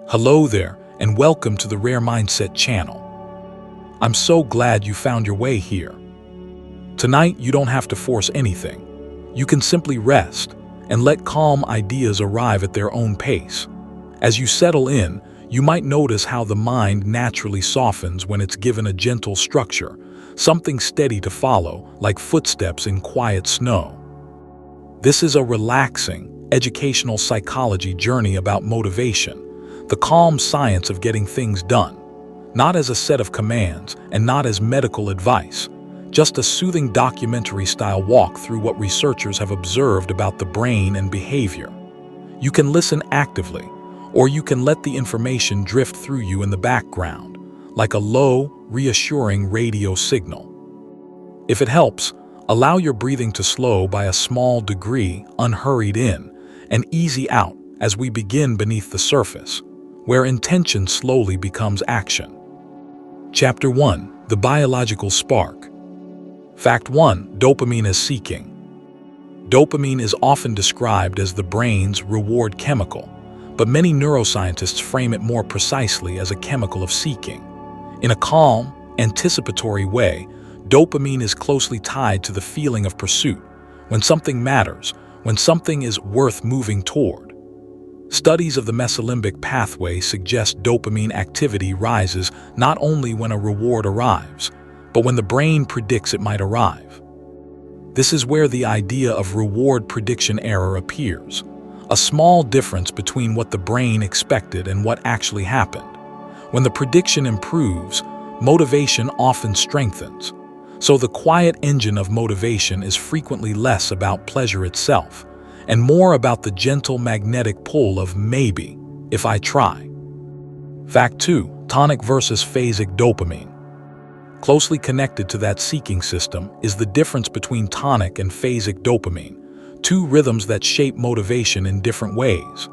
Hello there, and welcome to the RareMindset channel. I'm so glad you found your way here. Tonight, you don't have to force anything. You can simply rest and let calm ideas arrive at their own pace. As you settle in, you might notice how the mind naturally softens when it's given a gentle structure, something steady to follow, like footsteps in quiet snow. This is a relaxing, educational psychology journey about motivation, the calm science of getting things done, not as a set of commands and not as medical advice, just a soothing documentary-style walk through what researchers have observed about the brain and behavior. You can listen actively, or you can let the information drift through you in the background, like a low, reassuring radio signal. If it helps, allow your breathing to slow by a small degree, unhurried in, and easy out as we begin beneath the surface, where intention slowly becomes action. Chapter 1. The Biological Spark. Fact 1. Dopamine is seeking. Dopamine is often described as the brain's reward chemical, but many neuroscientists frame it more precisely as a chemical of seeking. In a calm, anticipatory way, dopamine is closely tied to the feeling of pursuit, when something matters, when something is worth moving toward. Studies of the mesolimbic pathway suggest dopamine activity rises not only when a reward arrives, but when the brain predicts it might arrive. This is where the idea of reward prediction error appears, a small difference between what the brain expected and what actually happened. When the prediction improves, motivation often strengthens. So the quiet engine of motivation is frequently less about pleasure itself, and more about the gentle magnetic pull of maybe, if I try. Fact 2. Tonic versus phasic dopamine. Closely connected to that seeking system is the difference between tonic and phasic dopamine, two rhythms that shape motivation in different ways.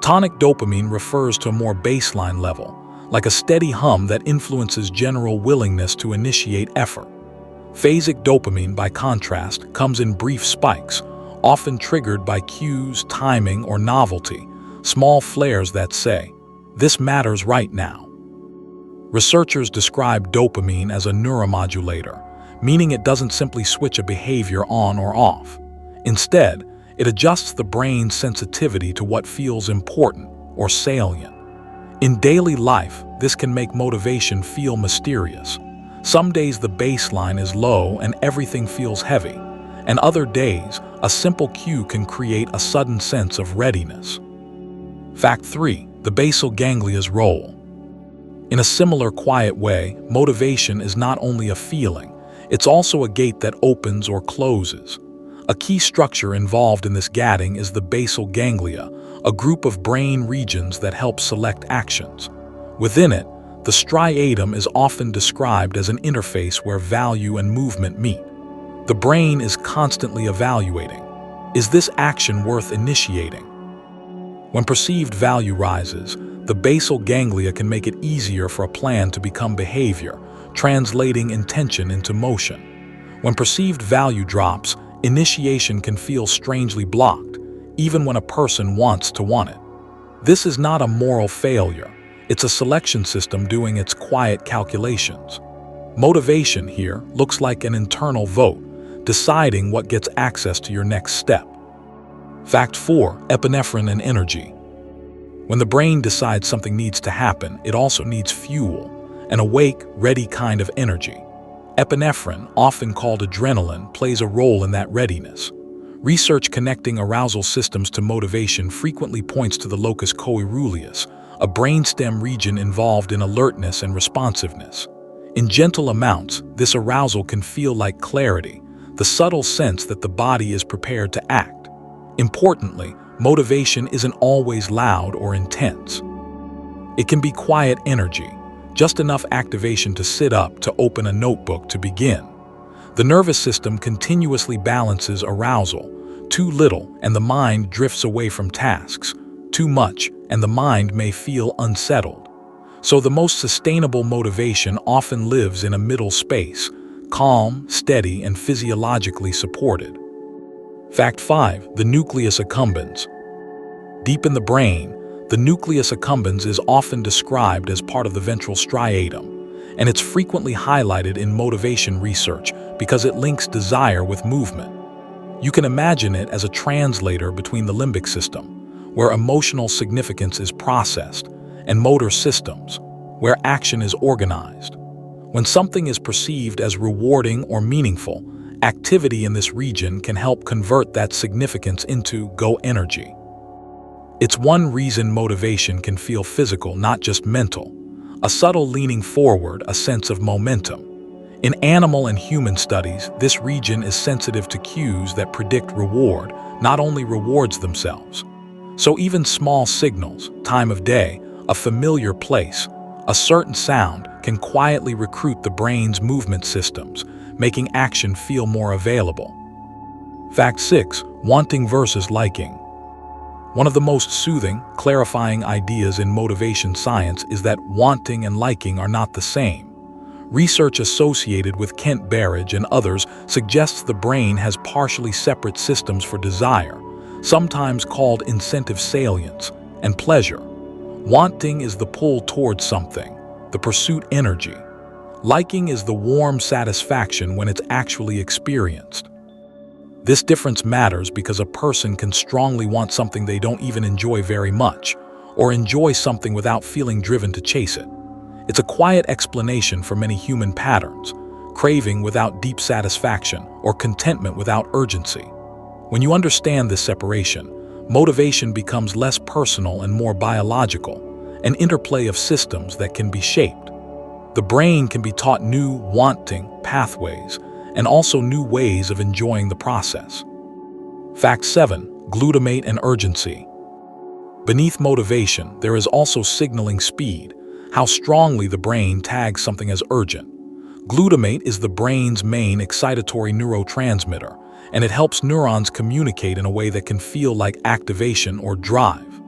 Tonic dopamine refers to a more baseline level, like a steady hum that influences general willingness to initiate effort. Phasic dopamine, by contrast, comes in brief spikes, often triggered by cues, timing, or novelty, small flares that say, "This matters right now." Researchers describe dopamine as a neuromodulator, meaning it doesn't simply switch a behavior on or off. Instead, it adjusts the brain's sensitivity to what feels important or salient. In daily life, this can make motivation feel mysterious. Some days the baseline is low and everything feels heavy, and other days, a simple cue can create a sudden sense of readiness. Fact 3. The basal ganglia's role. In a similar quiet way, motivation is not only a feeling, it's also a gate that opens or closes. A key structure involved in this gating is the basal ganglia, a group of brain regions that help select actions. Within it, the striatum is often described as an interface where value and movement meet. The brain is constantly evaluating. Is this action worth initiating? When perceived value rises, the basal ganglia can make it easier for a plan to become behavior, translating intention into motion. When perceived value drops, initiation can feel strangely blocked, even when a person wants to want it. This is not a moral failure. It's a selection system doing its quiet calculations. Motivation here looks like an internal vote, deciding what gets access to your next step. Fact 4. Epinephrine and energy. When the brain decides something needs to happen, it also needs fuel, an awake, ready kind of energy. Epinephrine, often called adrenaline, plays a role in that readiness. Research connecting arousal systems to motivation frequently points to the locus coeruleus, a brainstem region involved in alertness and responsiveness. In gentle amounts, this arousal can feel like clarity, the subtle sense that the body is prepared to act. Importantly, motivation isn't always loud or intense. It can be quiet energy, just enough activation to sit up, to open a notebook, to begin. The nervous system continuously balances arousal. Too little, and the mind drifts away from tasks. Too much, and the mind may feel unsettled. So the most sustainable motivation often lives in a middle space, calm, steady, and physiologically supported. Fact 5. The nucleus accumbens. Deep in the brain, The nucleus accumbens is often described as part of the ventral striatum, and it's frequently highlighted in motivation research because it links desire with movement. You can imagine it as a translator between the limbic system, where emotional significance is processed, and motor systems, where action is organized. When something is perceived as rewarding or meaningful, activity in this region can help convert that significance into go energy. It's one reason motivation can feel physical, not just mental. A subtle leaning forward, a sense of momentum. In animal and human studies, this region is sensitive to cues that predict reward, not only rewards themselves. So even small signals, time of day, a familiar place, a certain sound can quietly recruit the brain's movement systems, making action feel more available. Fact 6. Wanting versus liking. One of the most soothing, clarifying ideas in motivation science is that wanting and liking are not the same. Research associated with Kent Berridge and others suggests the brain has partially separate systems for desire, sometimes called incentive salience, and pleasure. Wanting is the pull towards something, the pursuit energy. Liking is the warm satisfaction when it's actually experienced. This difference matters because a person can strongly want something they don't even enjoy very much, or enjoy something without feeling driven to chase it. It's a quiet explanation for many human patterns, craving without deep satisfaction, or contentment without urgency. When you understand this separation, motivation becomes less personal and more biological, an interplay of systems that can be shaped. The brain can be taught new wanting pathways, and also new ways of enjoying the process. Fact 7. Glutamate and urgency. Beneath motivation, there is also signaling speed, how strongly the brain tags something as urgent. Glutamate is the brain's main excitatory neurotransmitter, and it helps neurons communicate in a way that can feel like activation or drive.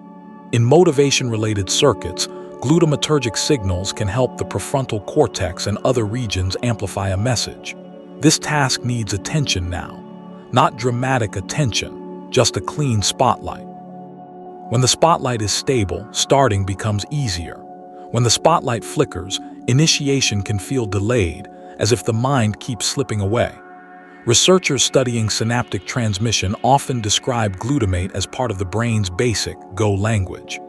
In motivation-related circuits, glutamatergic signals can help the prefrontal cortex and other regions amplify a message. This task needs attention now, not dramatic attention, just a clean spotlight. When the spotlight is stable, starting becomes easier. When the spotlight flickers, initiation can feel delayed, as if the mind keeps slipping away. Researchers studying synaptic transmission often describe glutamate as part of the brain's basic go language.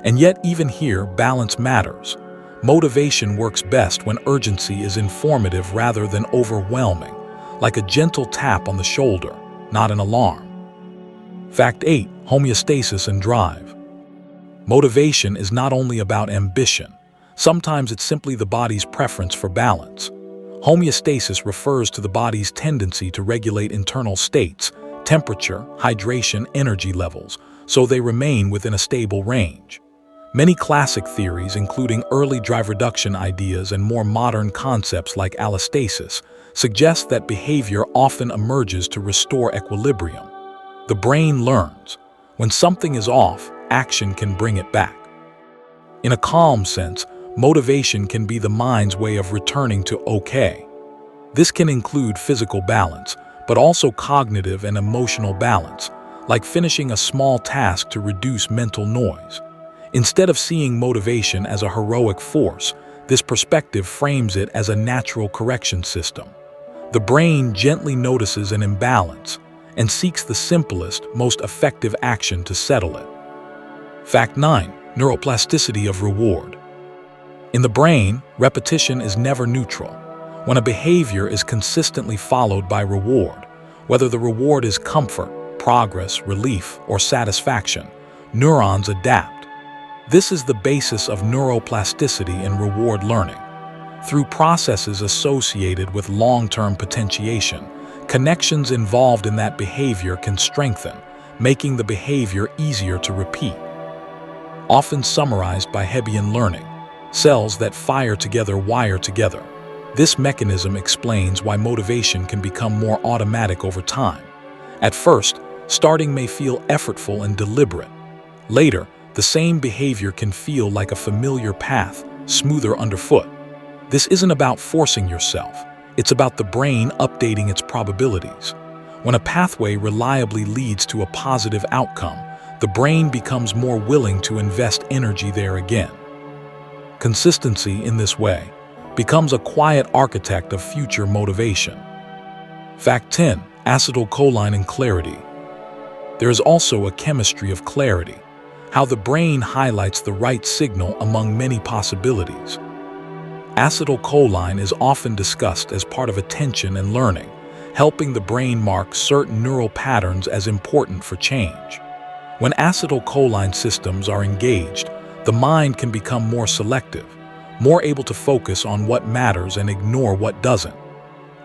And yet, even here, balance matters. Motivation works best when urgency is informative rather than overwhelming, like a gentle tap on the shoulder, not an alarm. Fact 8. Homeostasis and drive. Motivation is not only about ambition. Sometimes it's simply the body's preference for balance. Homeostasis refers to the body's tendency to regulate internal states, temperature, hydration, energy levels, so they remain within a stable range. Many classic theories, including early drive reduction ideas and more modern concepts like allostasis, suggest that behavior often emerges to restore equilibrium. The brain learns. When something is off, action can bring it back. In a calm sense, motivation can be the mind's way of returning to okay. This can include physical balance, but also cognitive and emotional balance, like finishing a small task to reduce mental noise. Instead of seeing motivation as a heroic force, this perspective frames it as a natural correction system. The brain gently notices an imbalance and seeks the simplest, most effective action to settle it. Fact 9. Neuroplasticity of reward. In the brain, repetition is never neutral. When a behavior is consistently followed by reward, whether the reward is comfort, progress, relief, or satisfaction, neurons adapt. This is the basis of neuroplasticity in reward learning. Through processes associated with long-term potentiation, connections involved in that behavior can strengthen, making the behavior easier to repeat. Often summarized by Hebbian learning, cells that fire together wire together. This mechanism explains why motivation can become more automatic over time. At first, starting may feel effortful and deliberate. Later, the same behavior can feel like a familiar path, smoother underfoot. This isn't about forcing yourself. It's about the brain updating its probabilities. When a pathway reliably leads to a positive outcome, the brain becomes more willing to invest energy there again. Consistency in this way becomes a quiet architect of future motivation. Fact 10. Acetylcholine and clarity. There is also a chemistry of clarity, how the brain highlights the right signal among many possibilities. Acetylcholine is often discussed as part of attention and learning, helping the brain mark certain neural patterns as important for change. When acetylcholine systems are engaged, the mind can become more selective, more able to focus on what matters and ignore what doesn't.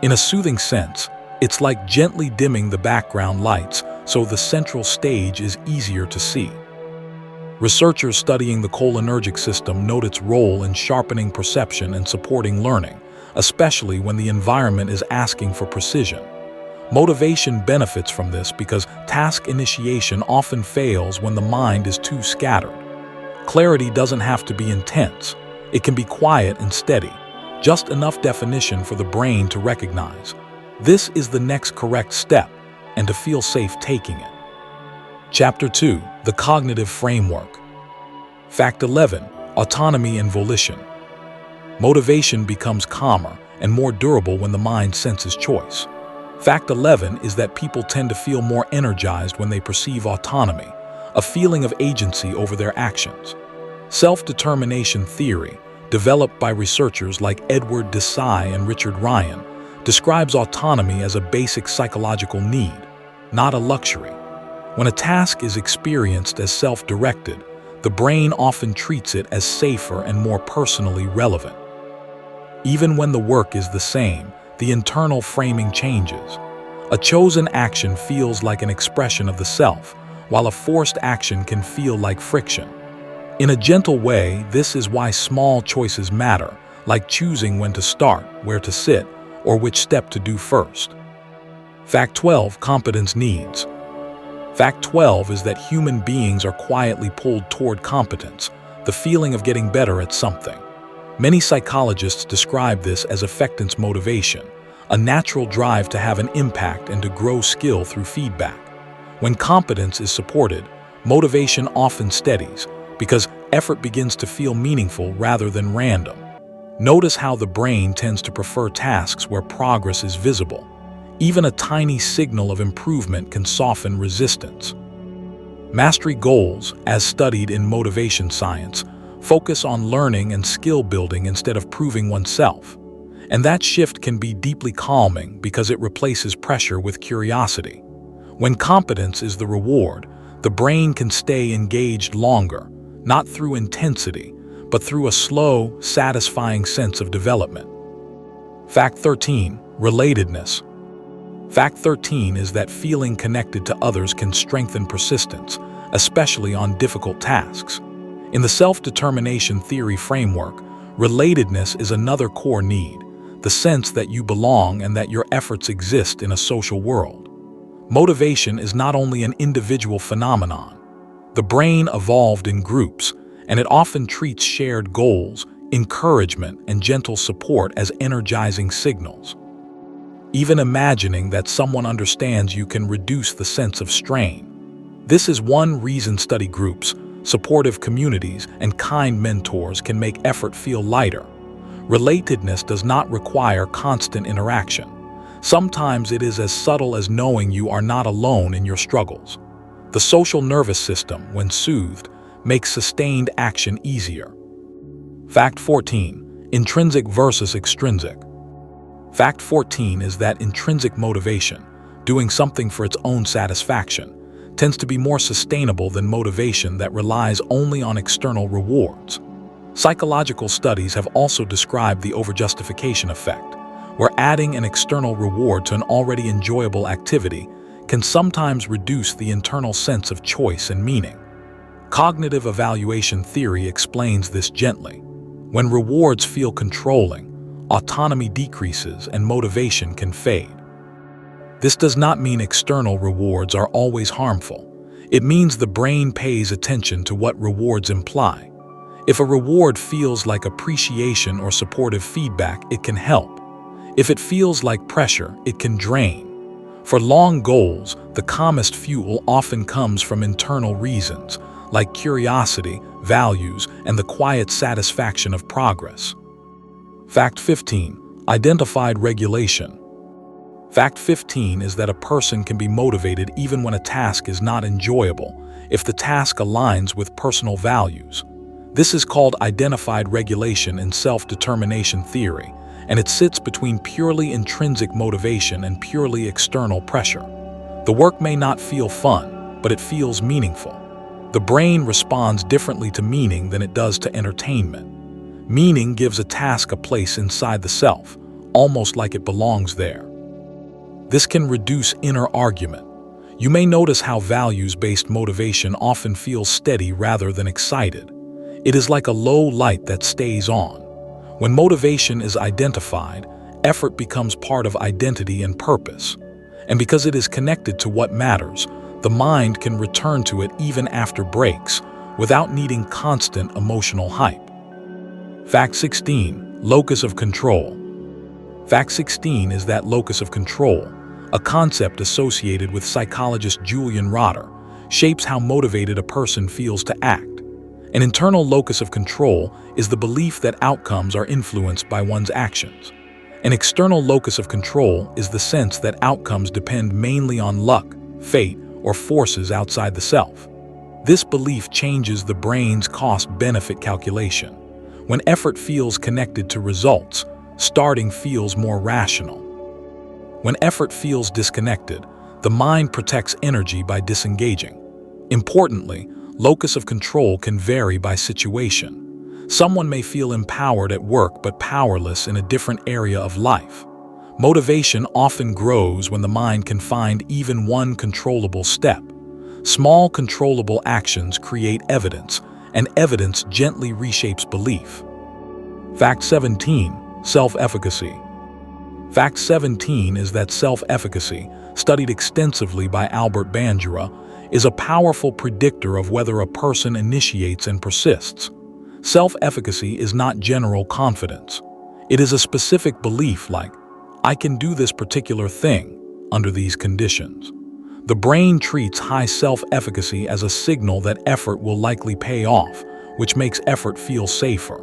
In a soothing sense, it's like gently dimming the background lights so the central stage is easier to see. Researchers studying the cholinergic system note its role in sharpening perception and supporting learning, especially when the environment is asking for precision. Motivation benefits from this because task initiation often fails when the mind is too scattered. Clarity doesn't have to be intense. It can be quiet and steady, just enough definition for the brain to recognize. This is the next correct step, and to feel safe taking it. Chapter 2. The Cognitive Framework. Fact 11. Autonomy and volition. Motivation becomes calmer and more durable when the mind senses choice. Fact 11 is that people tend to feel more energized when they perceive autonomy, a feeling of agency over their actions. Self-determination theory, developed by researchers like Edward Desai and Richard Ryan, describes autonomy as a basic psychological need, not a luxury. When a task is experienced as self-directed, the brain often treats it as safer and more personally relevant. Even when the work is the same, the internal framing changes. A chosen action feels like an expression of the self, while a forced action can feel like friction. In a gentle way, this is why small choices matter, like choosing when to start, where to sit, or which step to do first. Fact 12. Competence needs. Fact 12 is that human beings are quietly pulled toward competence, the feeling of getting better at something. Many psychologists describe this as affectance motivation, a natural drive to have an impact and to grow skill through feedback. When competence is supported, motivation often steadies, because effort begins to feel meaningful rather than random. Notice how the brain tends to prefer tasks where progress is visible. Even a tiny signal of improvement can soften resistance. Mastery goals, as studied in motivation science, focus on learning and skill building instead of proving oneself. And that shift can be deeply calming because it replaces pressure with curiosity. When competence is the reward, the brain can stay engaged longer, not through intensity, but through a slow, satisfying sense of development. Fact 13. Relatedness. Fact 13 is that feeling connected to others can strengthen persistence, especially on difficult tasks. In the self-determination theory framework, relatedness is another core need, the sense that you belong and that your efforts exist in a social world. Motivation is not only an individual phenomenon. The brain evolved in groups, and it often treats shared goals, encouragement, and gentle support as energizing signals. Even imagining that someone understands you can reduce the sense of strain. This is one reason study groups, supportive communities, and kind mentors can make effort feel lighter. Relatedness does not require constant interaction. Sometimes it is as subtle as knowing you are not alone in your struggles. The social nervous system, when soothed, makes sustained action easier. Fact 14. Intrinsic versus extrinsic. Fact 14 is that intrinsic motivation, doing something for its own satisfaction, tends to be more sustainable than motivation that relies only on external rewards. Psychological studies have also described the overjustification effect, where adding an external reward to an already enjoyable activity can sometimes reduce the internal sense of choice and meaning. Cognitive evaluation theory explains this gently. When rewards feel controlling, autonomy decreases and motivation can fade. This does not mean external rewards are always harmful. It means the brain pays attention to what rewards imply. If a reward feels like appreciation or supportive feedback, it can help. If it feels like pressure, it can drain. For long goals, the calmest fuel often comes from internal reasons, like curiosity, values, and the quiet satisfaction of progress. Fact 15. Identified regulation. Fact 15 is that a person can be motivated even when a task is not enjoyable, if the task aligns with personal values. This is called identified regulation in self-determination theory, and it sits between purely intrinsic motivation and purely external pressure. The work may not feel fun, but it feels meaningful. The brain responds differently to meaning than it does to entertainment. Meaning gives a task a place inside the self, almost like it belongs there. This can reduce inner argument. You may notice how values-based motivation often feels steady rather than excited. It is like a low light that stays on. When motivation is identified, effort becomes part of identity and purpose. And because it is connected to what matters, the mind can return to it even after breaks, without needing constant emotional hype. Fact 16. Locus of control. Fact 16 is that locus of control, a concept associated with psychologist Julian Rotter, shapes how motivated a person feels to act. An internal locus of control is the belief that outcomes are influenced by one's actions. An external locus of control is the sense that outcomes depend mainly on luck, fate, or forces outside the self. This belief changes the brain's cost-benefit calculation. When effort feels connected to results, starting feels more rational. When effort feels disconnected, the mind protects energy by disengaging. Importantly, locus of control can vary by situation. Someone may feel empowered at work but powerless in a different area of life. Motivation often grows when the mind can find even one controllable step. Small controllable actions create evidence, and evidence gently reshapes belief. Fact 17. Self-efficacy. Fact 17 is that self-efficacy, studied extensively by Albert Bandura, is a powerful predictor of whether a person initiates and persists. Self-efficacy is not general confidence. It is a specific belief like, I can do this particular thing under these conditions. The brain treats high self-efficacy as a signal that effort will likely pay off, which makes effort feel safer.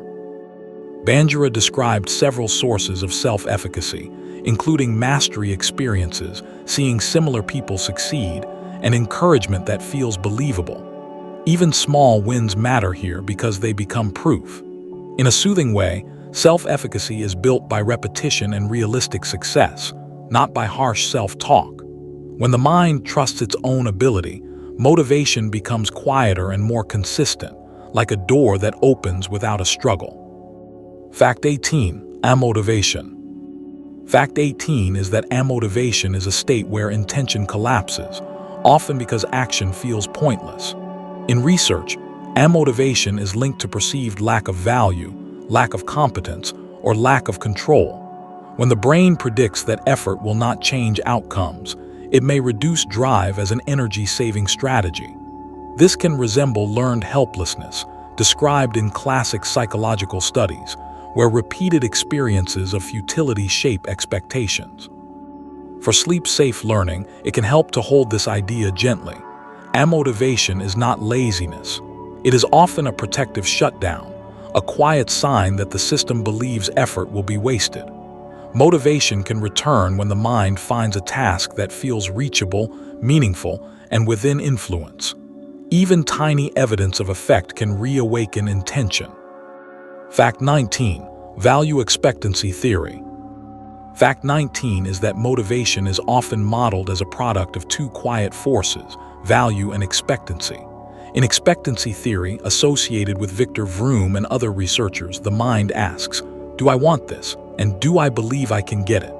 Bandura described several sources of self-efficacy, including mastery experiences, seeing similar people succeed, and encouragement that feels believable. Even small wins matter here because they become proof. In a soothing way, self-efficacy is built by repetition and realistic success, not by harsh self-talk. When the mind trusts its own ability, motivation becomes quieter and more consistent, like a door that opens without a struggle. Fact 18. Amotivation. Fact 18 is that amotivation is a state where intention collapses, often because action feels pointless. In research, amotivation is linked to perceived lack of value, lack of competence, or lack of control. When the brain predicts that effort will not change outcomes, it may reduce drive as an energy-saving strategy. This can resemble learned helplessness, described in classic psychological studies, where repeated experiences of futility shape expectations. For sleep-safe learning, it can help to hold this idea gently. Amotivation is not laziness. It is often a protective shutdown, a quiet sign that the system believes effort will be wasted. Motivation can return when the mind finds a task that feels reachable, meaningful, and within influence. Even tiny evidence of effect can reawaken intention. Fact 19. Value expectancy theory. Fact 19 is that motivation is often modeled as a product of two quiet forces, value and expectancy. In expectancy theory, associated with Victor Vroom and other researchers, the mind asks, do I want this? And do I believe I can get it?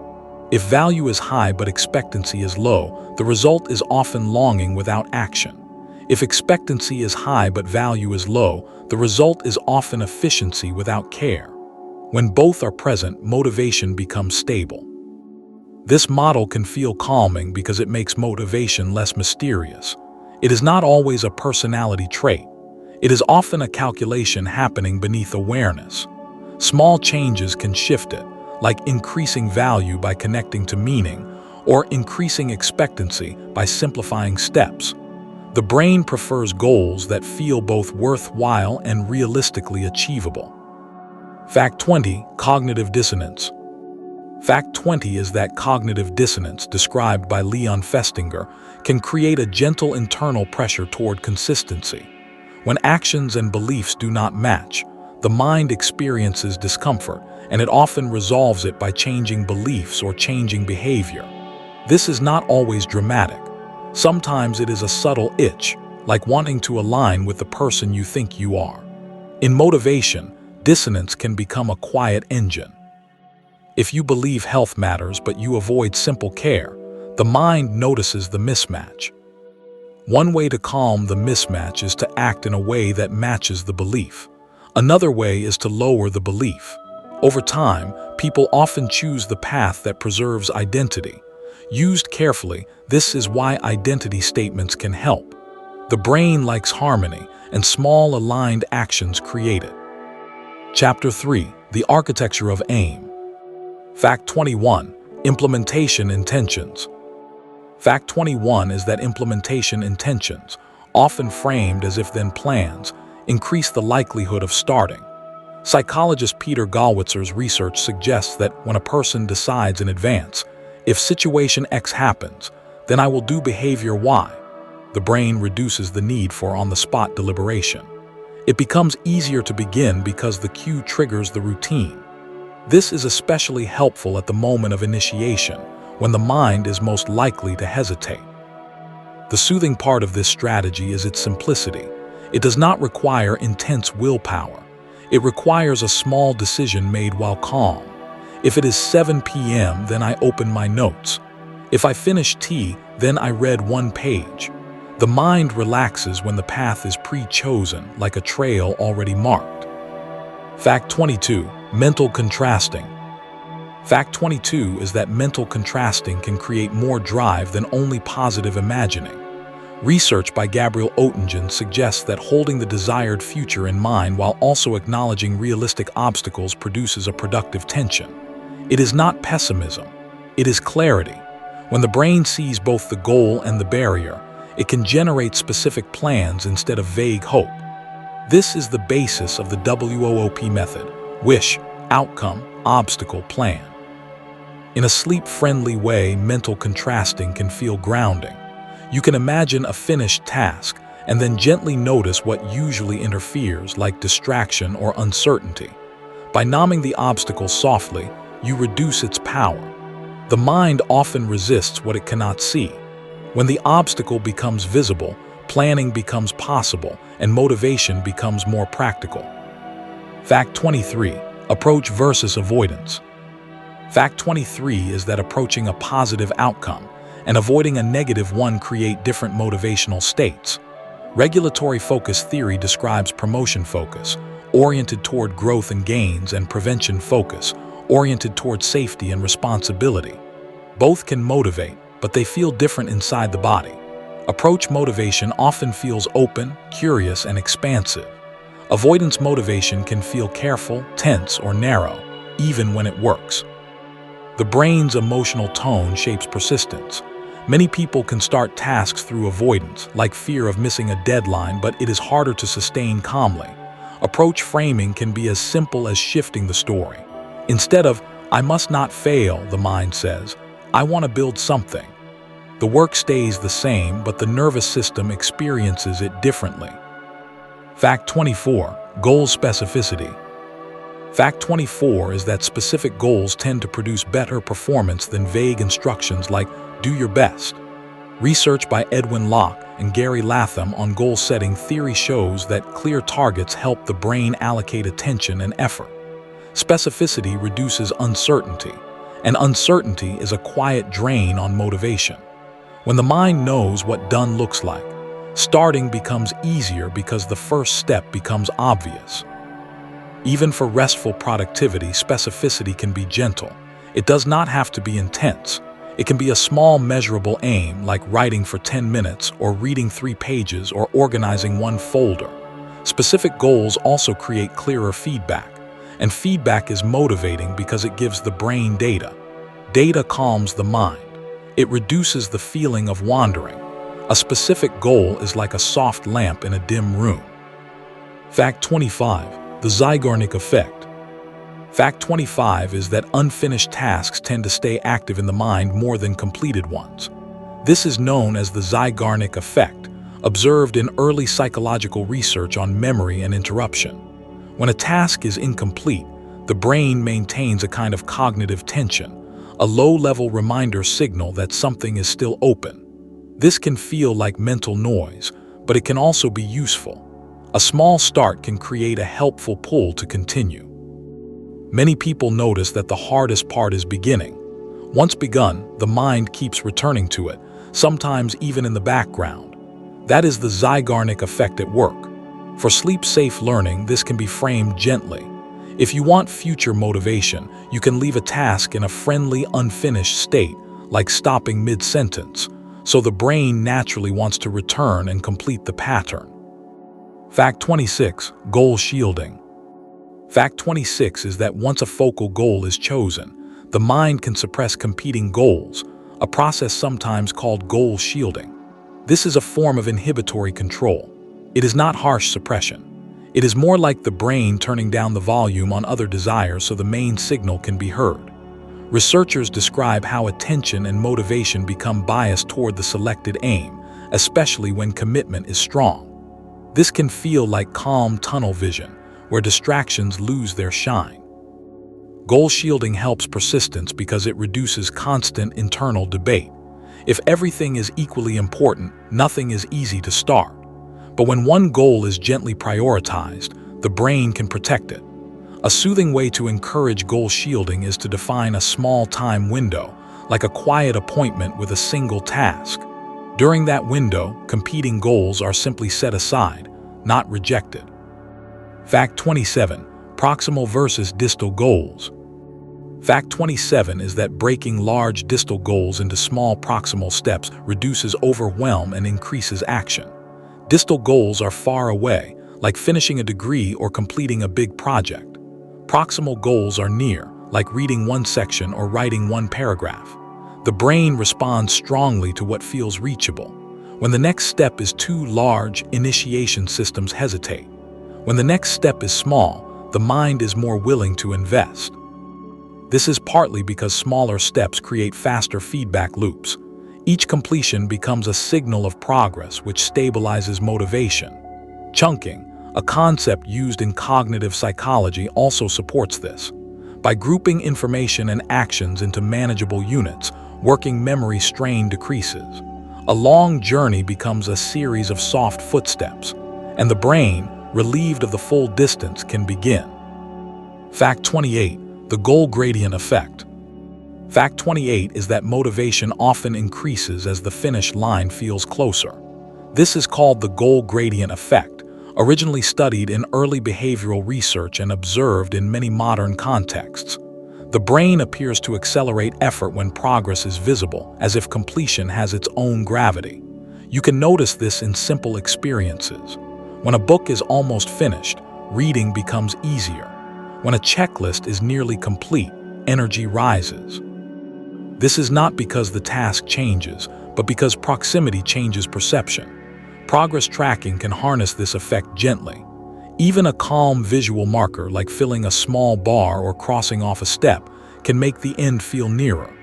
If value is high but expectancy is low, the result is often longing without action. If expectancy is high but value is low, the result is often efficiency without care. When both are present, motivation becomes stable. This model can feel calming because it makes motivation less mysterious. It is not always a personality trait. It is often a calculation happening beneath awareness. Small changes can shift it, like increasing value by connecting to meaning, or increasing expectancy by simplifying steps. The brain prefers goals that feel both worthwhile and realistically achievable. Fact 20. Cognitive dissonance. Fact 20 is that cognitive dissonance, described by Leon Festinger, can create a gentle internal pressure toward consistency. When actions and beliefs do not match, the mind experiences discomfort, and it often resolves it by changing beliefs or changing behavior. This is not always dramatic. Sometimes it is a subtle itch, like wanting to align with the person you think you are. In motivation, dissonance can become a quiet engine. If you believe health matters but you avoid simple care, the mind notices the mismatch. One way to calm the mismatch is to act in a way that matches the belief. Another way is to lower the belief. Over time, people often choose the path that preserves identity. Used carefully, this is why identity statements can help. The brain likes harmony, and small aligned actions create it. Chapter 3. The Architecture of Aim. Fact 21. Implementation intentions. Fact 21 is that implementation intentions, often framed as if-then plans, increase the likelihood of starting. Psychologist Peter Galwitzer's research suggests that when a person decides in advance, if situation X happens, then I will do behavior Y, the brain reduces the need for on-the-spot deliberation. It becomes easier to begin because the cue triggers the routine. This is especially helpful at the moment of initiation, when the mind is most likely to hesitate. The soothing part of this strategy is its simplicity. It does not require intense willpower. It requires a small decision made while calm. If it is 7 p.m., then I open my notes. If I finish tea, then I read one page. The mind relaxes when the path is pre-chosen, like a trail already marked. Fact 22. Mental contrasting. Fact 22 is that mental contrasting can create more drive than only positive imagining. Research by Gabriel Oettingen suggests that holding the desired future in mind while also acknowledging realistic obstacles produces a productive tension. It is not pessimism, it is clarity. When the brain sees both the goal and the barrier, it can generate specific plans instead of vague hope. This is the basis of the WOOP method: wish, outcome, obstacle, plan. In a sleep-friendly way, mental contrasting can feel grounding. You can imagine a finished task and then gently notice what usually interferes, like distraction or uncertainty. By naming the obstacle softly, you reduce its power. The mind often resists what it cannot see. When the obstacle becomes visible, planning becomes possible and motivation becomes more practical. Fact 23. Approach versus avoidance. Fact 23 is that approaching a positive outcome and avoiding a negative one create different motivational states. Regulatory focus theory describes promotion focus, oriented toward growth and gains, and prevention focus, oriented toward safety and responsibility. Both can motivate, but they feel different inside the body. Approach motivation often feels open, curious, and expansive. Avoidance motivation can feel careful, tense, or narrow, even when it works. The brain's emotional tone shapes persistence. Many people can start tasks through avoidance, like fear of missing a deadline, but it is harder to sustain calmly. Approach framing can be as simple as shifting the story. Instead of, "I must not fail," the mind says, "I want to build something." The work stays the same, but the nervous system experiences it differently. Fact 24. Goal specificity. Fact 24 is that specific goals tend to produce better performance than vague instructions like, "Do your best." Research by Edwin Locke and Gary Latham on goal-setting theory shows that clear targets help the brain allocate attention and effort. Specificity reduces uncertainty, and uncertainty is a quiet drain on motivation. When the mind knows what done looks like, starting becomes easier because the first step becomes obvious. Even for restful productivity, specificity can be gentle. It does not have to be intense. It can be a small, measurable aim, like writing for 10 minutes, or reading 3 pages, or organizing 1 folder. Specific goals also create clearer feedback, and feedback is motivating because it gives the brain data. Data calms the mind. It reduces the feeling of wandering. A specific goal is like a soft lamp in a dim room. Fact 25. The Zeigarnik effect. Fact 25 is that unfinished tasks tend to stay active in the mind more than completed ones. This is known as the Zeigarnik effect, observed in early psychological research on memory and interruption. When a task is incomplete, the brain maintains a kind of cognitive tension, a low-level reminder signal that something is still open. This can feel like mental noise, but it can also be useful. A small start can create a helpful pull to continue. Many people notice that the hardest part is beginning. Once begun, the mind keeps returning to it, sometimes even in the background. That is the Zeigarnik effect at work. For sleep-safe learning, this can be framed gently. If you want future motivation, you can leave a task in a friendly, unfinished state, like stopping mid-sentence, so the brain naturally wants to return and complete the pattern. Fact 26. Goal shielding. Fact 26 is that once a focal goal is chosen, the mind can suppress competing goals, a process sometimes called goal shielding. This is a form of inhibitory control. It is not harsh suppression. It is more like the brain turning down the volume on other desires so the main signal can be heard. Researchers describe how attention and motivation become biased toward the selected aim, especially when commitment is strong. This can feel like calm tunnel vision, where distractions lose their shine. Goal shielding helps persistence because it reduces constant internal debate. If everything is equally important, nothing is easy to start. But when one goal is gently prioritized, the brain can protect it. A soothing way to encourage goal shielding is to define a small time window, like a quiet appointment with a single task. During that window, competing goals are simply set aside, not rejected. Fact 27. Proximal versus distal goals. Fact 27 is that breaking large distal goals into small proximal steps reduces overwhelm and increases action. Distal goals are far away, like finishing a degree or completing a big project. Proximal goals are near, like reading one section or writing one paragraph. The brain responds strongly to what feels reachable. When the next step is too large, initiation systems hesitate. When the next step is small, the mind is more willing to invest. This is partly because smaller steps create faster feedback loops. Each completion becomes a signal of progress which stabilizes motivation. Chunking, a concept used in cognitive psychology, also supports this. By grouping information and actions into manageable units, working memory strain decreases. A long journey becomes a series of soft footsteps, and the brain, relieved of the full distance, can begin. Fact 28. The goal gradient effect. Fact 28 is that motivation often increases as the finish line feels closer. This is called the goal gradient effect, originally studied in early behavioral research and observed in many modern contexts. The brain appears to accelerate effort when progress is visible, as if completion has its own gravity. You can notice this in simple experiences. When a book is almost finished, reading becomes easier. When a checklist is nearly complete, energy rises. This is not because the task changes, but because proximity changes perception. Progress tracking can harness this effect gently. Even a calm visual marker like filling a small bar or crossing off a step can make the end feel nearer.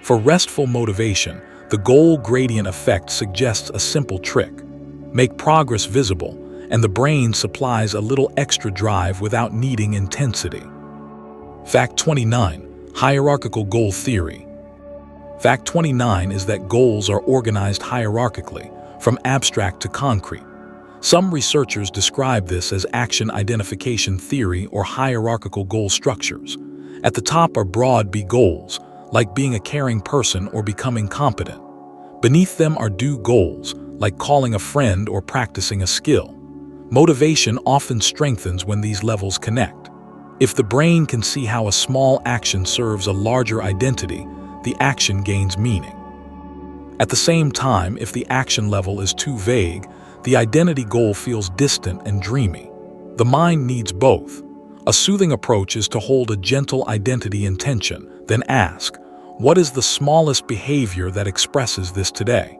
For restful motivation, the goal gradient effect suggests a simple trick. Make progress visible, and the brain supplies a little extra drive without needing intensity. Fact 29. Hierarchical goal theory. Fact 29 is that goals are organized hierarchically, from abstract to concrete. Some researchers describe this as action identification theory or hierarchical goal structures. At the top are broad B goals, like being a caring person or becoming competent. Beneath them are do goals, like calling a friend or practicing a skill. Motivation often strengthens when these levels connect. If the brain can see how a small action serves a larger identity, the action gains meaning. At the same time, if the action level is too vague, the identity goal feels distant and dreamy. The mind needs both. A soothing approach is to hold a gentle identity intention, then ask, What is the smallest behavior that expresses this today?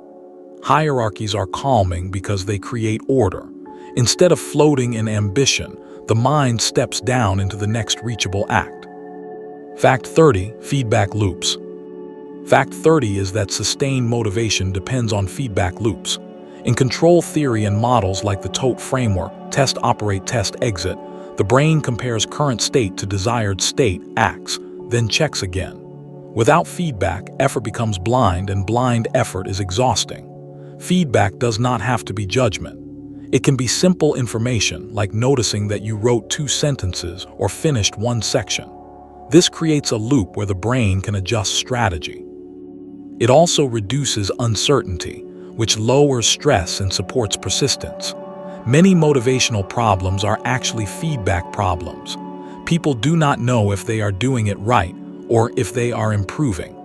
Hierarchies are calming because they create order. Instead of floating in ambition, the mind steps down into the next reachable act. Fact 30. Feedback loops. Fact 30 is that sustained motivation depends on feedback loops. In control theory and models like the TOTE framework, test, operate, test, exit, the brain compares current state to desired state, acts, then checks again. Without feedback, effort becomes blind, and blind effort is exhausting. Feedback does not have to be judgment. It can be simple information, like noticing that you wrote 2 sentences or finished 1 section. This creates a loop where the brain can adjust strategy. It also reduces uncertainty, which lowers stress and supports persistence. Many motivational problems are actually feedback problems. People do not know if they are doing it right or if they are improving.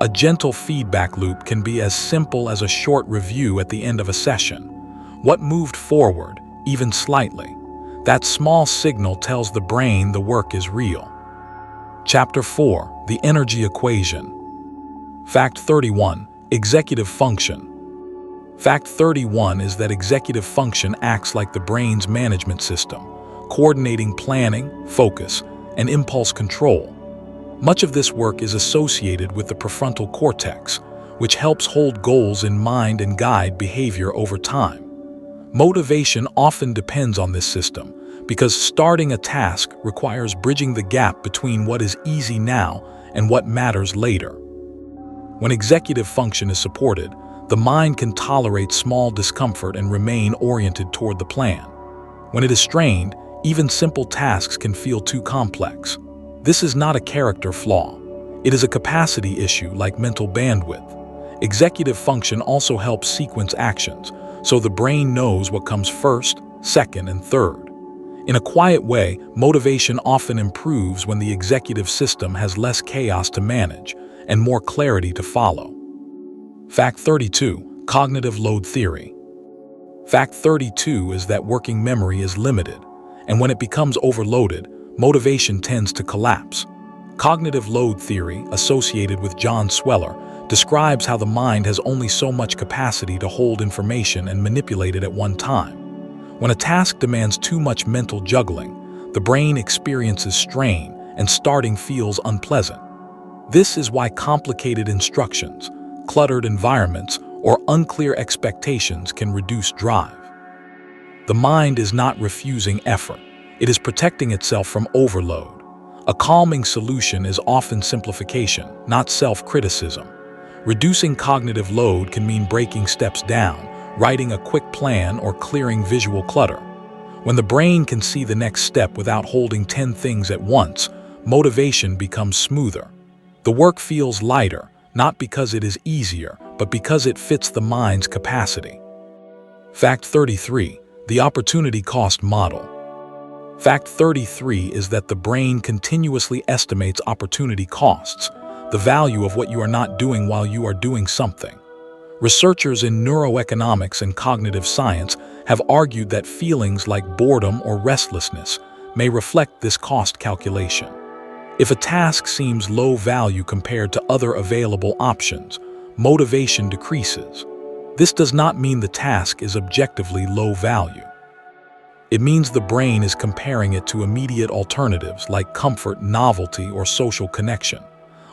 A gentle feedback loop can be as simple as a short review at the end of a session. What moved forward, even slightly? That small signal tells the brain the work is real. Chapter 4. The Energy Equation. Fact 31. Executive function. Fact 31 is that executive function acts like the brain's management system, coordinating planning, focus, and impulse control. Much of this work is associated with the prefrontal cortex, which helps hold goals in mind and guide behavior over time. Motivation often depends on this system because starting a task requires bridging the gap between what is easy now and what matters later. When executive function is supported, the mind can tolerate small discomfort and remain oriented toward the plan. When it is strained, even simple tasks can feel too complex. This is not a character flaw. It is a capacity issue like mental bandwidth. Executive function also helps sequence actions, so the brain knows what comes first, second, and third. In a quiet way, motivation often improves when the executive system has less chaos to manage and more clarity to follow. Fact 32. Cognitive load theory. Fact 32 is that working memory is limited, and when it becomes overloaded, motivation tends to collapse. Cognitive load theory, associated with John Sweller, describes how the mind has only so much capacity to hold information and manipulate it at one time. When a task demands too much mental juggling, the brain experiences strain and starting feels unpleasant. This is why complicated instructions, cluttered environments, or unclear expectations can reduce drive. The mind is not refusing effort. It is protecting itself from overload. A calming solution is often simplification, not self-criticism. Reducing cognitive load can mean breaking steps down, writing a quick plan, or clearing visual clutter. When the brain can see the next step without holding 10 things at once, motivation becomes smoother. The work feels lighter, not because it is easier, but because it fits the mind's capacity. Fact 33. The opportunity cost model. Fact 33 is that the brain continuously estimates opportunity costs, the value of what you are not doing while you are doing something. Researchers in neuroeconomics and cognitive science have argued that feelings like boredom or restlessness may reflect this cost calculation. If a task seems low value compared to other available options, motivation decreases. This does not mean the task is objectively low value. It means the brain is comparing it to immediate alternatives like comfort, novelty, or social connection.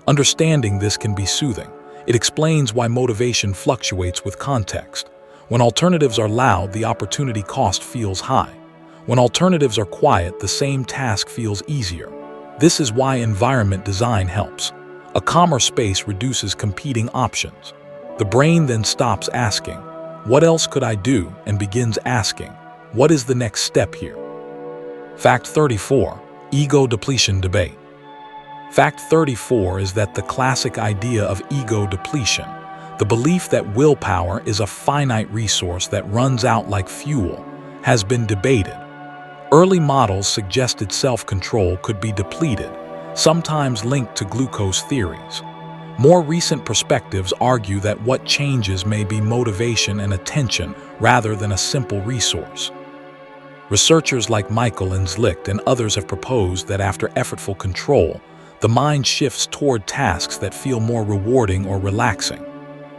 Understanding this can be soothing. It explains why motivation fluctuates with context. When alternatives are loud, the opportunity cost feels high. When alternatives are quiet, the same task feels easier. This is why environment design helps. A calmer space reduces competing options. The brain then stops asking, "What else could I do?" and begins asking, "What is the next step here?" Fact 34. Ego depletion debate. Fact 34 is that the classic idea of ego depletion, the belief that willpower is a finite resource that runs out like fuel, has been debated. Early models suggested self-control could be depleted, sometimes linked to glucose theories. More recent perspectives argue that what changes may be motivation and attention rather than a simple resource. Researchers like Michael and Zlicht and others have proposed that after effortful control, the mind shifts toward tasks that feel more rewarding or relaxing.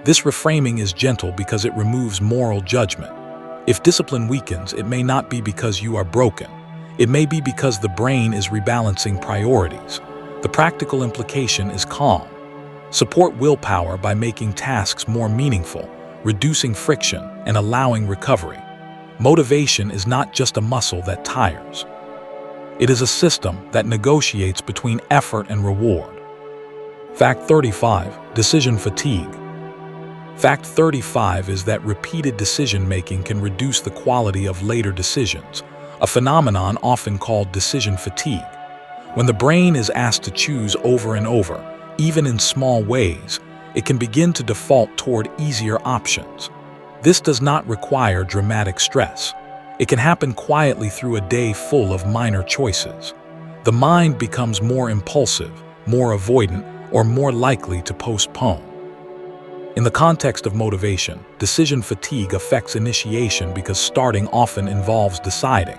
This reframing is gentle because it removes moral judgment. If discipline weakens, it may not be because you are broken. It may be because the brain is rebalancing priorities. The practical implication is calm. Support willpower by making tasks more meaningful, reducing friction, and allowing recovery. Motivation is not just a muscle that tires. It is a system that negotiates between effort and reward. Fact 35. Decision fatigue. Fact 35 is that repeated decision-making can reduce the quality of later decisions, a phenomenon often called decision fatigue. When the brain is asked to choose over and over, even in small ways, it can begin to default toward easier options. This does not require dramatic stress. It can happen quietly through a day full of minor choices. The mind becomes more impulsive, more avoidant, or more likely to postpone. In the context of motivation, decision fatigue affects initiation because starting often involves deciding.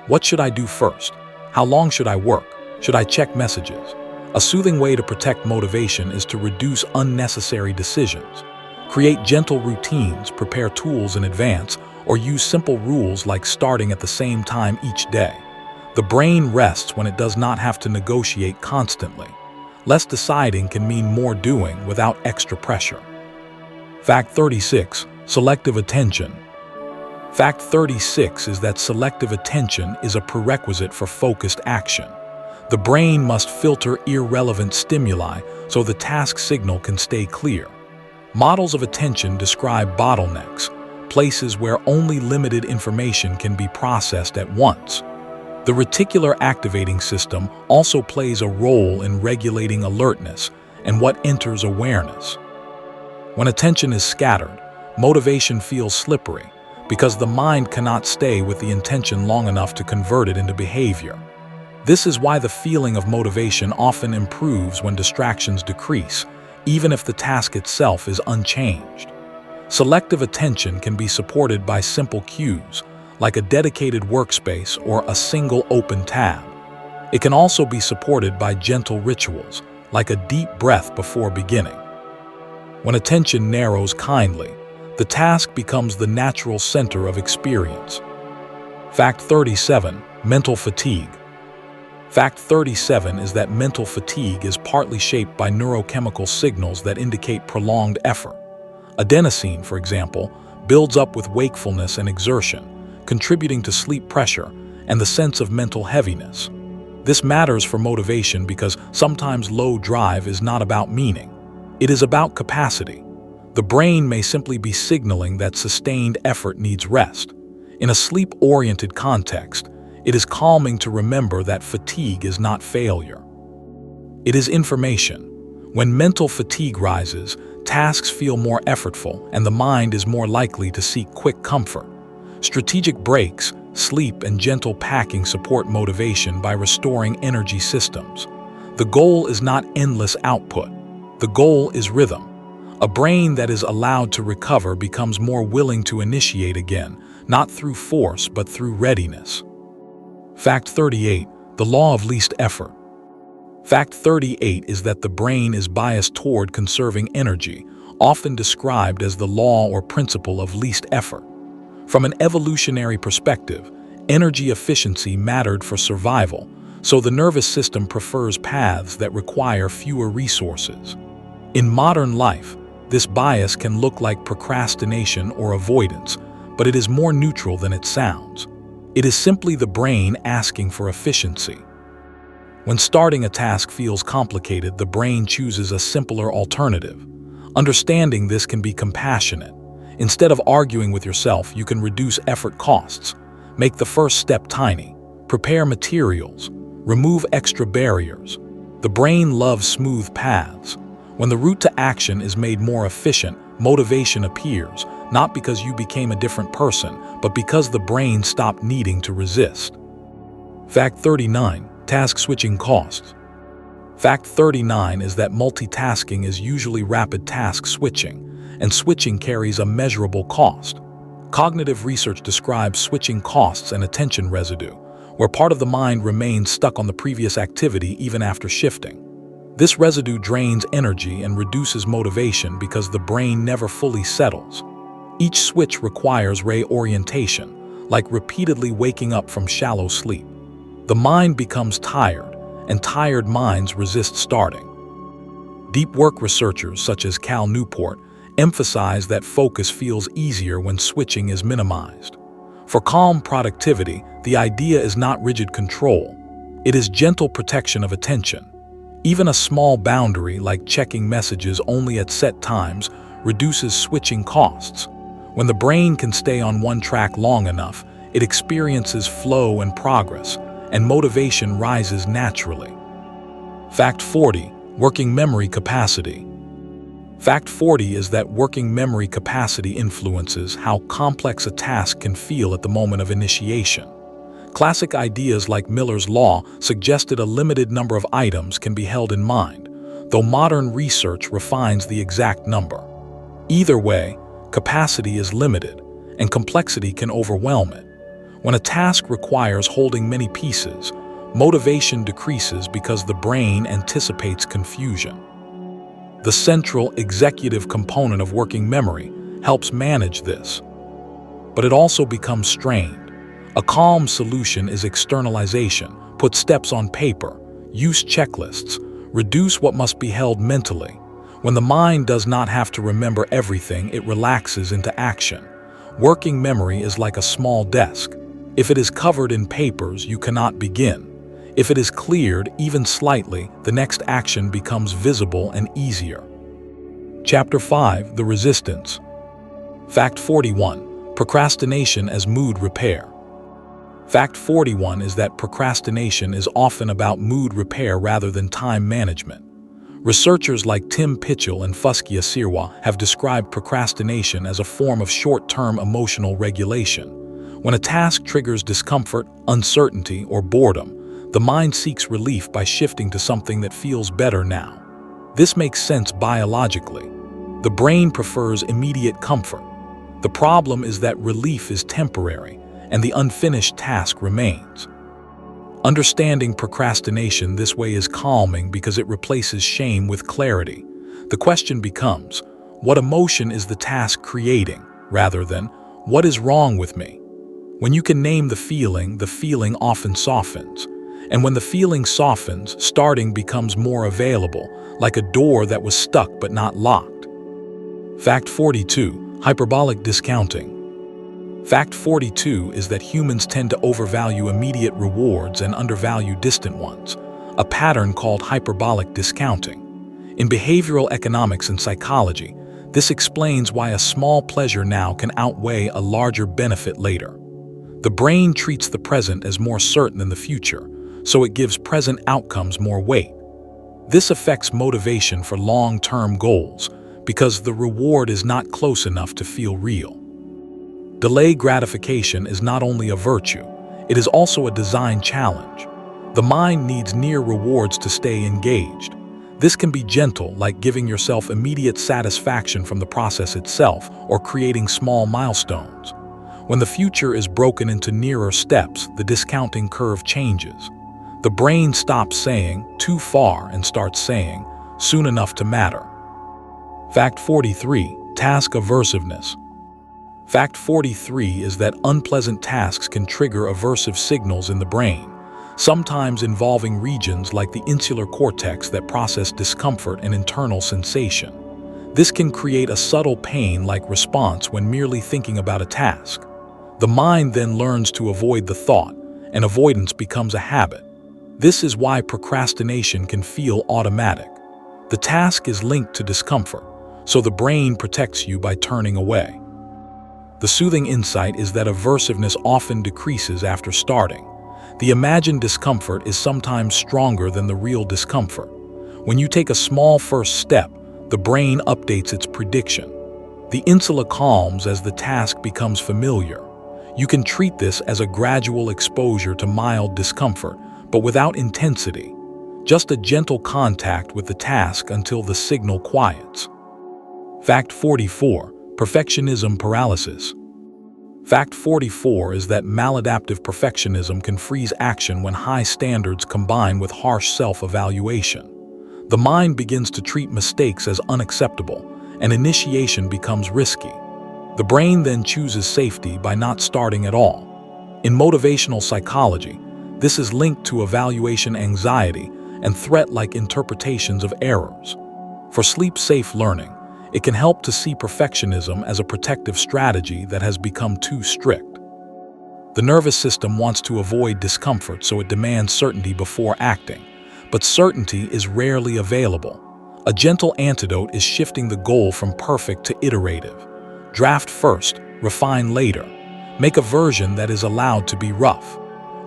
What should I do first? How long should I work? Should I check messages? A soothing way to protect motivation is to reduce unnecessary decisions. Create gentle routines, prepare tools in advance, or use simple rules like starting at the same time each day. The brain rests when it does not have to negotiate constantly. Less deciding can mean more doing without extra pressure. Fact 36. Selective attention. Fact 36 is that selective attention is a prerequisite for focused action. The brain must filter irrelevant stimuli so the task signal can stay clear. Models of attention describe bottlenecks, places where only limited information can be processed at once. The reticular activating system also plays a role in regulating alertness and what enters awareness. When attention is scattered, motivation feels slippery because the mind cannot stay with the intention long enough to convert it into behavior. This is why the feeling of motivation often improves when distractions decrease, even if the task itself is unchanged. Selective attention can be supported by simple cues, like a dedicated workspace or a single open tab. It can also be supported by gentle rituals, like a deep breath before beginning. When attention narrows kindly, the task becomes the natural center of experience. Fact 37. Mental fatigue. Fact 37 is that mental fatigue is partly shaped by neurochemical signals that indicate prolonged effort. Adenosine, for example, builds up with wakefulness and exertion, contributing to sleep pressure and the sense of mental heaviness. This matters for motivation because sometimes low drive is not about meaning. It is about capacity. The brain may simply be signaling that sustained effort needs rest. In a sleep-oriented context, it is calming to remember that fatigue is not failure. It is information. When mental fatigue rises, tasks feel more effortful and the mind is more likely to seek quick comfort. Strategic breaks, sleep, and gentle packing support motivation by restoring energy systems. The goal is not endless output. The goal is rhythm. A brain that is allowed to recover becomes more willing to initiate again, not through force but through readiness. Fact 38. The law of least effort. Fact 38 is that the brain is biased toward conserving energy, often described as the law or principle of least effort. From an evolutionary perspective, energy efficiency mattered for survival, so the nervous system prefers paths that require fewer resources. In modern life, this bias can look like procrastination or avoidance, but it is more neutral than it sounds. It is simply the brain asking for efficiency. When starting a task feels complicated, the brain chooses a simpler alternative. Understanding this can be compassionate. Instead of arguing with yourself, you can reduce effort costs. Make the first step tiny. Prepare materials. Remove extra barriers. The brain loves smooth paths. When the route to action is made more efficient, motivation appears, not because you became a different person, but because the brain stopped needing to resist. Fact 39. Task switching costs. Fact 39 is that multitasking is usually rapid task switching, and switching carries a measurable cost. Cognitive research describes switching costs and attention residue, where part of the mind remains stuck on the previous activity even after shifting. This residue drains energy and reduces motivation because the brain never fully settles. Each switch requires reorientation, like repeatedly waking up from shallow sleep. The mind becomes tired, and tired minds resist starting. Deep work researchers such as Cal Newport emphasize that focus feels easier when switching is minimized. For calm productivity, the idea is not rigid control. It is gentle protection of attention. Even a small boundary like checking messages only at set times reduces switching costs. When the brain can stay on one track long enough, it experiences flow and progress, and motivation rises naturally. Fact 40. Working memory capacity. Fact 40 is that working memory capacity influences how complex a task can feel at the moment of initiation. Classic ideas like Miller's Law suggested a limited number of items can be held in mind, though modern research refines the exact number. Either way, capacity is limited, and complexity can overwhelm it. When a task requires holding many pieces, motivation decreases because the brain anticipates confusion. The central executive component of working memory helps manage this, but it also becomes strained. A calm solution is externalization. Put steps on paper, use checklists, reduce what must be held mentally. When the mind does not have to remember everything, it relaxes into action. Working memory is like a small desk. If it is covered in papers, you cannot begin. If it is cleared, even slightly, the next action becomes visible and easier. Chapter 5. The Resistance. Fact 41. Procrastination as mood repair. Fact 41 is that procrastination is often about mood repair rather than time management. Researchers like Tim Pitchell and Fuskia Sirwa have described procrastination as a form of short-term emotional regulation. When a task triggers discomfort, uncertainty, or boredom, the mind seeks relief by shifting to something that feels better now. This makes sense biologically. The brain prefers immediate comfort. The problem is that relief is temporary, and the unfinished task remains. Understanding procrastination this way is calming because it replaces shame with clarity. The question becomes, what emotion is the task creating, rather than, what is wrong with me? When you can name the feeling often softens. And when the feeling softens, starting becomes more available, like a door that was stuck but not locked. Fact 42. Hyperbolic discounting. Fact 42 is that humans tend to overvalue immediate rewards and undervalue distant ones, a pattern called hyperbolic discounting. In behavioral economics and psychology, this explains why a small pleasure now can outweigh a larger benefit later. The brain treats the present as more certain than the future, so it gives present outcomes more weight. This affects motivation for long-term goals because the reward is not close enough to feel real. Delayed gratification is not only a virtue, it is also a design challenge. The mind needs near rewards to stay engaged. This can be gentle, like giving yourself immediate satisfaction from the process itself or creating small milestones. When the future is broken into nearer steps, the discounting curve changes. The brain stops saying, too far, and starts saying, soon enough to matter. Fact 43. Task aversiveness. Fact 43 is that unpleasant tasks can trigger aversive signals in the brain, sometimes involving regions like the insular cortex that process discomfort and internal sensation. This can create a subtle pain-like response when merely thinking about a task. The mind then learns to avoid the thought, and avoidance becomes a habit. This is why procrastination can feel automatic. The task is linked to discomfort, so the brain protects you by turning away. The soothing insight is that aversiveness often decreases after starting. The imagined discomfort is sometimes stronger than the real discomfort. When you take a small first step, the brain updates its prediction. The insula calms as the task becomes familiar. You can treat this as a gradual exposure to mild discomfort, but without intensity. Just a gentle contact with the task until the signal quiets. Fact 44. Perfectionism paralysis. Fact 44 is that maladaptive perfectionism can freeze action when high standards combine with harsh self-evaluation. The mind begins to treat mistakes as unacceptable, and initiation becomes risky. The brain then chooses safety by not starting at all. In motivational psychology, this is linked to evaluation anxiety and threat-like interpretations of errors. For sleep-safe learning, it can help to see perfectionism as a protective strategy that has become too strict. The nervous system wants to avoid discomfort, so it demands certainty before acting. But certainty is rarely available. A gentle antidote is shifting the goal from perfect to iterative. Draft first, refine later. Make a version that is allowed to be rough.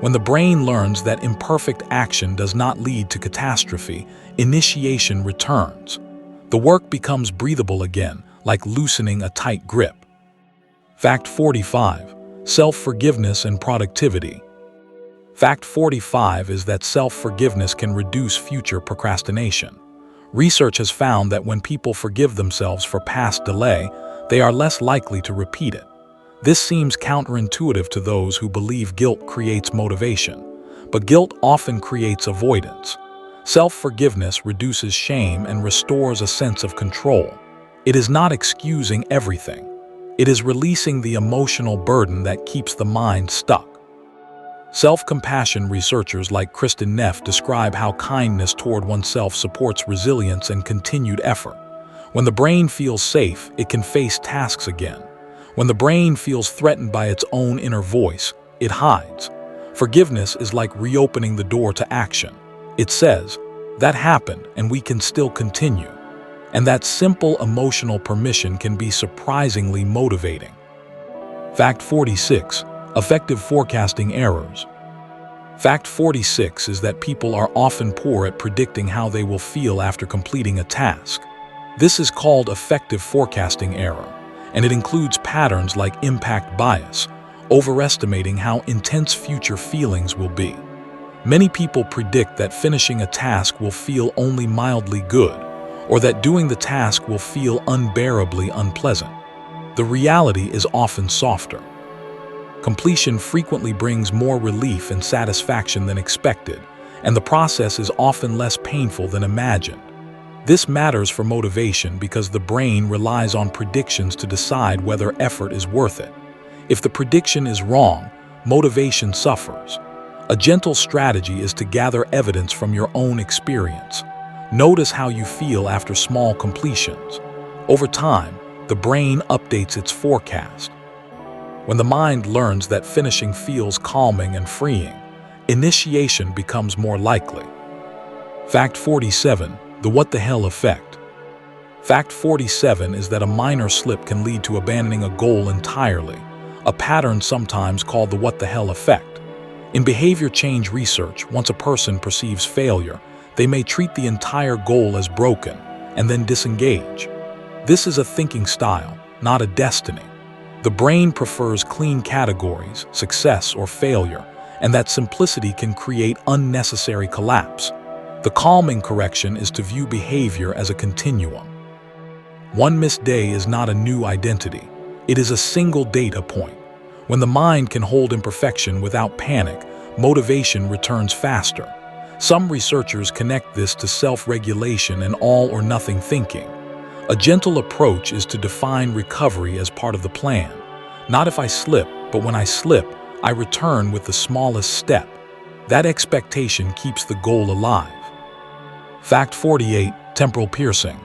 When the brain learns that imperfect action does not lead to catastrophe, initiation returns. The work becomes breathable again, like loosening a tight grip. Fact 45. Self-forgiveness and productivity. Fact 45 is that self-forgiveness can reduce future procrastination. Research has found that when people forgive themselves for past delay, they are less likely to repeat it. This seems counterintuitive to those who believe guilt creates motivation, but guilt often creates avoidance. Self-forgiveness reduces shame and restores a sense of control. It is not excusing everything. It is releasing the emotional burden that keeps the mind stuck. Self-compassion researchers like Kristen Neff describe how kindness toward oneself supports resilience and continued effort. When the brain feels safe, it can face tasks again. When the brain feels threatened by its own inner voice, it hides. Forgiveness is like reopening the door to action. It says, "That happened, and we can still continue." And that simple emotional permission can be surprisingly motivating. Fact 46. Effective forecasting errors. Fact 46 is that people are often poor at predicting how they will feel after completing a task. This is called effective forecasting error, and it includes patterns like impact bias, overestimating how intense future feelings will be. Many people predict that finishing a task will feel only mildly good, or that doing the task will feel unbearably unpleasant. The reality is often softer. Completion frequently brings more relief and satisfaction than expected, and the process is often less painful than imagined. This matters for motivation because the brain relies on predictions to decide whether effort is worth it. If the prediction is wrong, motivation suffers. A gentle strategy is to gather evidence from your own experience. Notice how you feel after small completions. Over time, the brain updates its forecast. When the mind learns that finishing feels calming and freeing, initiation becomes more likely. Fact 47. The what the hell effect. Fact 47 is that a minor slip can lead to abandoning a goal entirely, a pattern sometimes called the what the hell effect. In behavior change research, once a person perceives failure, they may treat the entire goal as broken and then disengage. This is a thinking style, not a destiny. The brain prefers clean categories, success or failure, and that simplicity can create unnecessary collapse. The calming correction is to view behavior as a continuum. One missed day is not a new identity. It is a single data point. When the mind can hold imperfection without panic, motivation returns faster. Some researchers connect this to self-regulation and all-or-nothing thinking. A gentle approach is to define recovery as part of the plan. Not if I slip, but when I slip, I return with the smallest step. That expectation keeps the goal alive. Fact 48. Temporal piercing.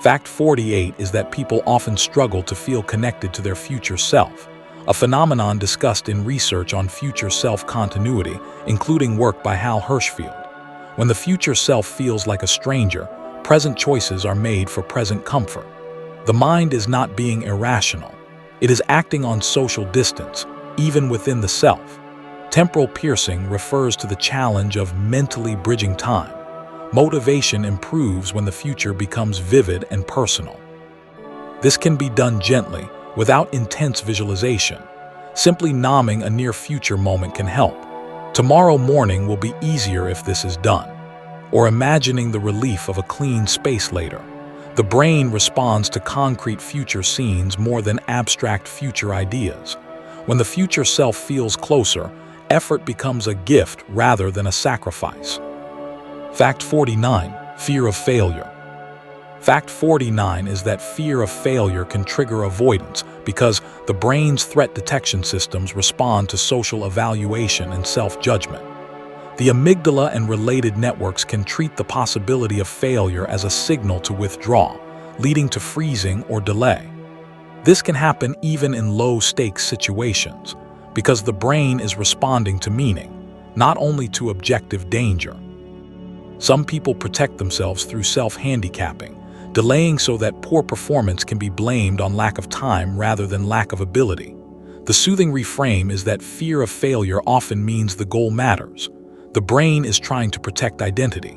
Fact 48 is that people often struggle to feel connected to their future self, a phenomenon discussed in research on future self-continuity, including work by Hal Hershfield. When the future self feels like a stranger, present choices are made for present comfort. The mind is not being irrational. It is acting on social distance, even within the self. Temporal piercing refers to the challenge of mentally bridging time. Motivation improves when the future becomes vivid and personal. This can be done gently, without intense visualization. Simply nomming a near-future moment can help. Tomorrow morning will be easier if this is done. Or imagining the relief of a clean space later. The brain responds to concrete future scenes more than abstract future ideas. When the future self feels closer, effort becomes a gift rather than a sacrifice. Fact 49. Fear of failure. Fact 49 is that fear of failure can trigger avoidance because the brain's threat detection systems respond to social evaluation and self-judgment. The amygdala and related networks can treat the possibility of failure as a signal to withdraw, leading to freezing or delay. This can happen even in low-stakes situations, because the brain is responding to meaning, not only to objective danger. Some people protect themselves through self-handicapping, delaying so that poor performance can be blamed on lack of time rather than lack of ability. The soothing reframe is that fear of failure often means the goal matters. The brain is trying to protect identity.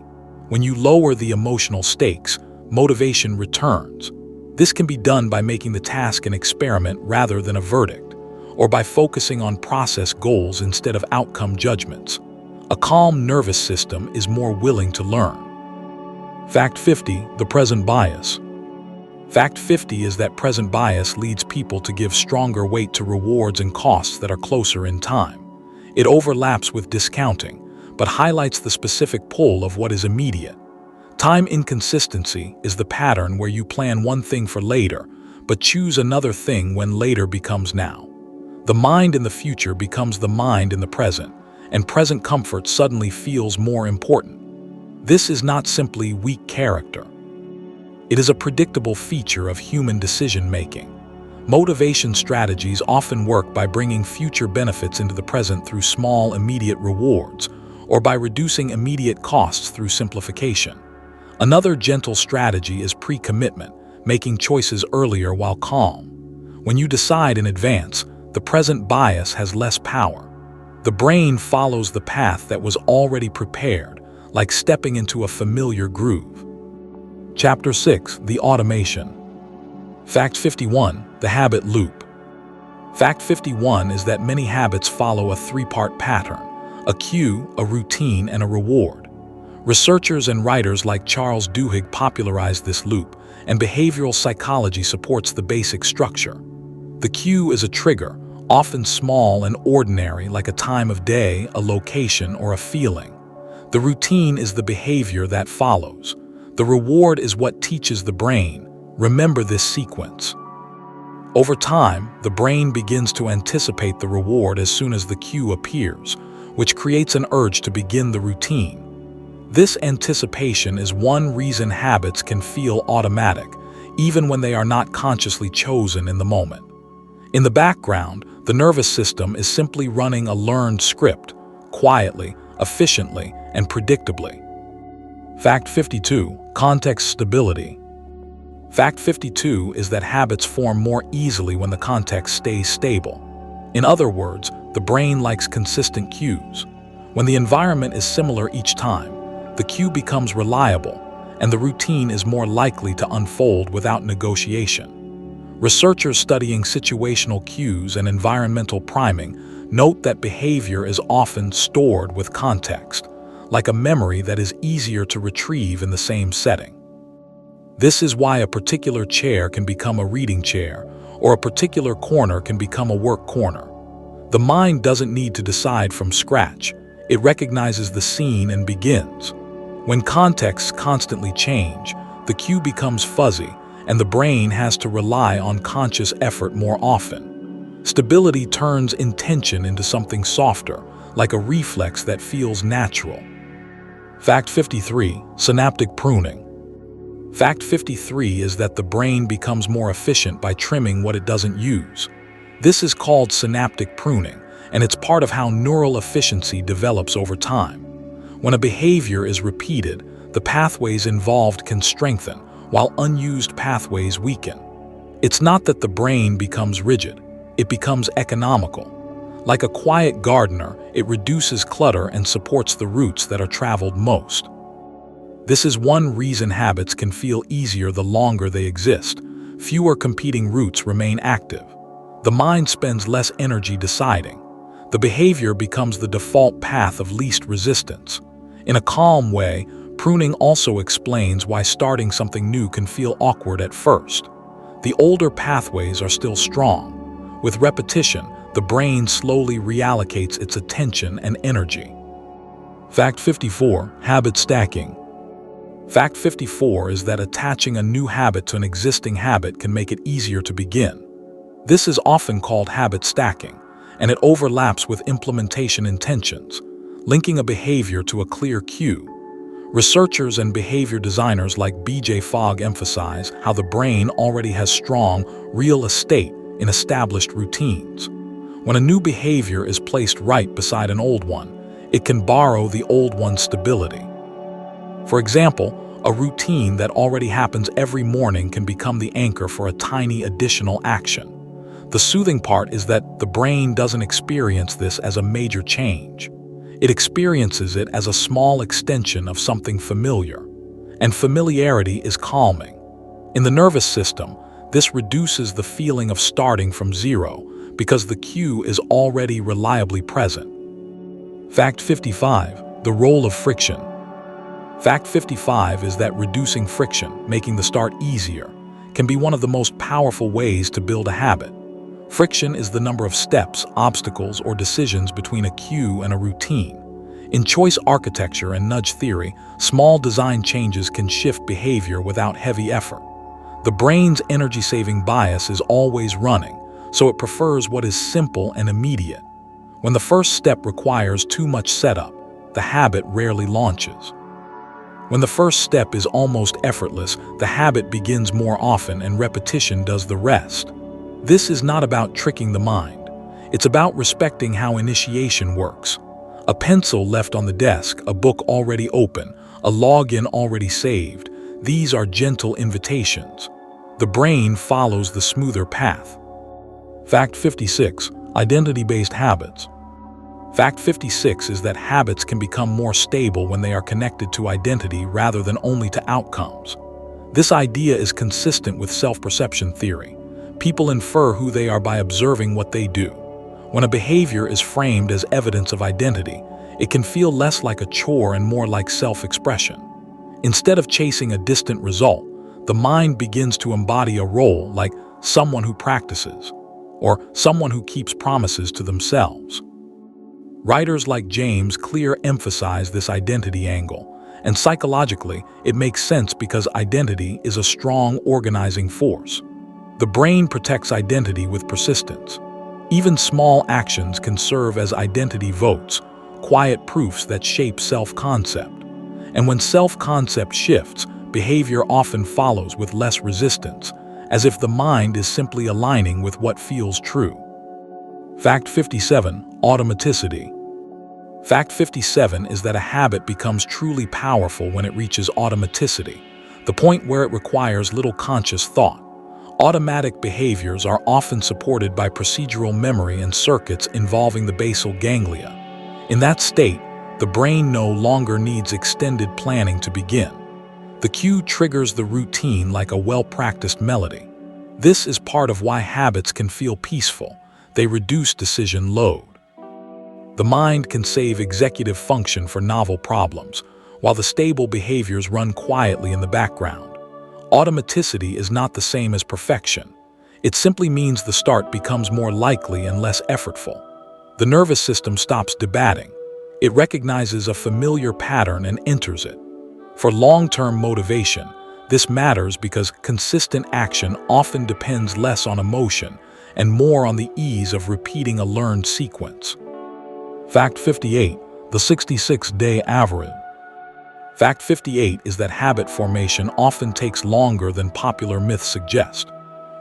When you lower the emotional stakes, motivation returns. This can be done by making the task an experiment rather than a verdict, or by focusing on process goals instead of outcome judgments. A calm nervous system is more willing to learn. Fact 50, the present bias. Fact 50 is that present bias leads people to give stronger weight to rewards and costs that are closer in time. It overlaps with discounting, but highlights the specific pull of what is immediate. Time inconsistency is the pattern where you plan one thing for later, but choose another thing when later becomes now. The mind in the future becomes the mind in the present, and present comfort suddenly feels more important. This is not simply weak character. It is a predictable feature of human decision-making. Motivation strategies often work by bringing future benefits into the present through small, immediate rewards, or by reducing immediate costs through simplification. Another gentle strategy is pre-commitment, making choices earlier while calm. When you decide in advance, the present bias has less power. The brain follows the path that was already prepared, like stepping into a familiar groove. Chapter 6, the automation. Fact 51, the habit loop. Fact 51 is that many habits follow a three-part pattern: a cue, a routine, and a reward. Researchers and writers like Charles Duhigg popularized this loop, and behavioral psychology supports the basic structure. The cue is a trigger, often small and ordinary, like a time of day, a location, or a feeling. The routine is the behavior that follows. The reward is what teaches the brain, remember this sequence. Over time, the brain begins to anticipate the reward as soon as the cue appears, which creates an urge to begin the routine. This anticipation is one reason habits can feel automatic, even when they are not consciously chosen in the moment. In the background, the nervous system is simply running a learned script, quietly, efficiently, and predictably. Fact 52, context stability. Fact 52 is that habits form more easily when the context stays stable. In other words, the brain likes consistent cues. When the environment is similar each time, the cue becomes reliable, and the routine is more likely to unfold without negotiation. Researchers studying situational cues and environmental priming note that behavior is often stored with context, like a memory that is easier to retrieve in the same setting. This is why a particular chair can become a reading chair, or a particular corner can become a work corner. The mind doesn't need to decide from scratch. It recognizes the scene and begins. When contexts constantly change, the cue becomes fuzzy, and the brain has to rely on conscious effort more often. Stability turns intention into something softer, like a reflex that feels natural. Fact 53, synaptic pruning. Fact 53 is that the brain becomes more efficient by trimming what it doesn't use. This is called synaptic pruning, and it's part of how neural efficiency develops over time. When a behavior is repeated, the pathways involved can strengthen, while unused pathways weaken. It's not that the brain becomes rigid, it becomes economical. Like a quiet gardener, it reduces clutter and supports the routes that are traveled most. This is one reason habits can feel easier the longer they exist. Fewer competing routes remain active. The mind spends less energy deciding. The behavior becomes the default path of least resistance. In a calm way, pruning also explains why starting something new can feel awkward at first. The older pathways are still strong. With repetition, the brain slowly reallocates its attention and energy. Fact 54, habit stacking. Fact 54 is that attaching a new habit to an existing habit can make it easier to begin. This is often called habit stacking, and it overlaps with implementation intentions, linking a behavior to a clear cue. Researchers and behavior designers like B.J. Fogg emphasize how the brain already has strong, real estate in established routines. When a new behavior is placed right beside an old one, it can borrow the old one's stability. For example, a routine that already happens every morning can become the anchor for a tiny additional action. The soothing part is that the brain doesn't experience this as a major change. It experiences it as a small extension of something familiar, and familiarity is calming. In the nervous system, this reduces the feeling of starting from zero because the cue is already reliably present. Fact 55, the role of friction. Fact 55 is that reducing friction, making the start easier, can be one of the most powerful ways to build a habit. Friction is the number of steps, obstacles, or decisions between a cue and a routine. In choice architecture and nudge theory, small design changes can shift behavior without heavy effort. The brain's energy-saving bias is always running, so it prefers what is simple and immediate. When the first step requires too much setup, the habit rarely launches. When the first step is almost effortless, the habit begins more often and repetition does the rest. This is not about tricking the mind. It's about respecting how initiation works. A pencil left on the desk, a book already open, a login already saved. These are gentle invitations. The brain follows the smoother path. Fact 56, identity-based habits. Fact 56 is that habits can become more stable when they are connected to identity rather than only to outcomes. This idea is consistent with self-perception theory. People infer who they are by observing what they do. When a behavior is framed as evidence of identity, it can feel less like a chore and more like self-expression. Instead of chasing a distant result, the mind begins to embody a role, like someone who practices, or someone who keeps promises to themselves. Writers like James Clear emphasize this identity angle, and psychologically, it makes sense because identity is a strong organizing force. The brain protects identity with persistence. Even small actions can serve as identity votes, quiet proofs that shape self-concept. And when self-concept shifts, behavior often follows with less resistance, as if the mind is simply aligning with what feels true. Fact 57, automaticity. Fact 57 is that a habit becomes truly powerful when it reaches automaticity, the point where it requires little conscious thought. Automatic behaviors are often supported by procedural memory and circuits involving the basal ganglia. In that state, the brain no longer needs extended planning to begin. The cue triggers the routine like a well-practiced melody. This is part of why habits can feel peaceful. They reduce decision load. The mind can save executive function for novel problems, while the stable behaviors run quietly in the background. Automaticity is not the same as perfection. It simply means the start becomes more likely and less effortful. The nervous system stops debating. It recognizes a familiar pattern and enters it. For long-term motivation, this matters because consistent action often depends less on emotion and more on the ease of repeating a learned sequence. Fact 58, the 66-day average. Fact 58 is that habit formation often takes longer than popular myths suggest.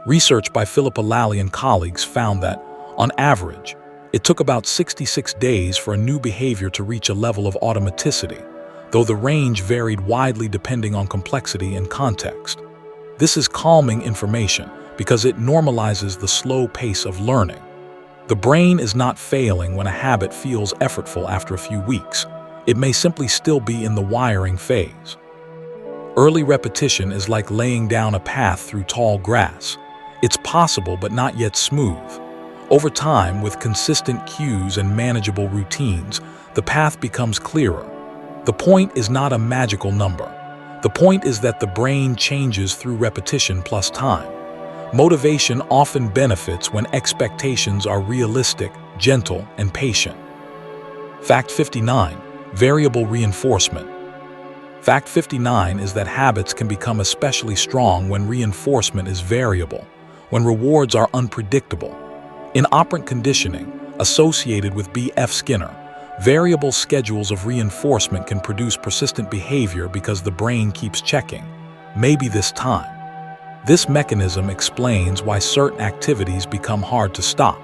Research by Philippa Lally and colleagues found that, on average, it took about 66 days for a new behavior to reach a level of automaticity, though the range varied widely depending on complexity and context. This is calming information because it normalizes the slow pace of learning. The brain is not failing when a habit feels effortful after a few weeks. It may simply still be in the wiring phase. Early repetition is like laying down a path through tall grass. It's possible but not yet smooth. Over time, with consistent cues and manageable routines, the path becomes clearer. The point is not a magical number. The point is that the brain changes through repetition plus time. Motivation often benefits when expectations are realistic, gentle, and patient. Fact 59, variable reinforcement. Fact 59 is that habits can become especially strong when reinforcement is variable, when rewards are unpredictable. In operant conditioning, associated with B.F. Skinner, variable schedules of reinforcement can produce persistent behavior because the brain keeps checking, maybe this time. This mechanism explains why certain activities become hard to stop.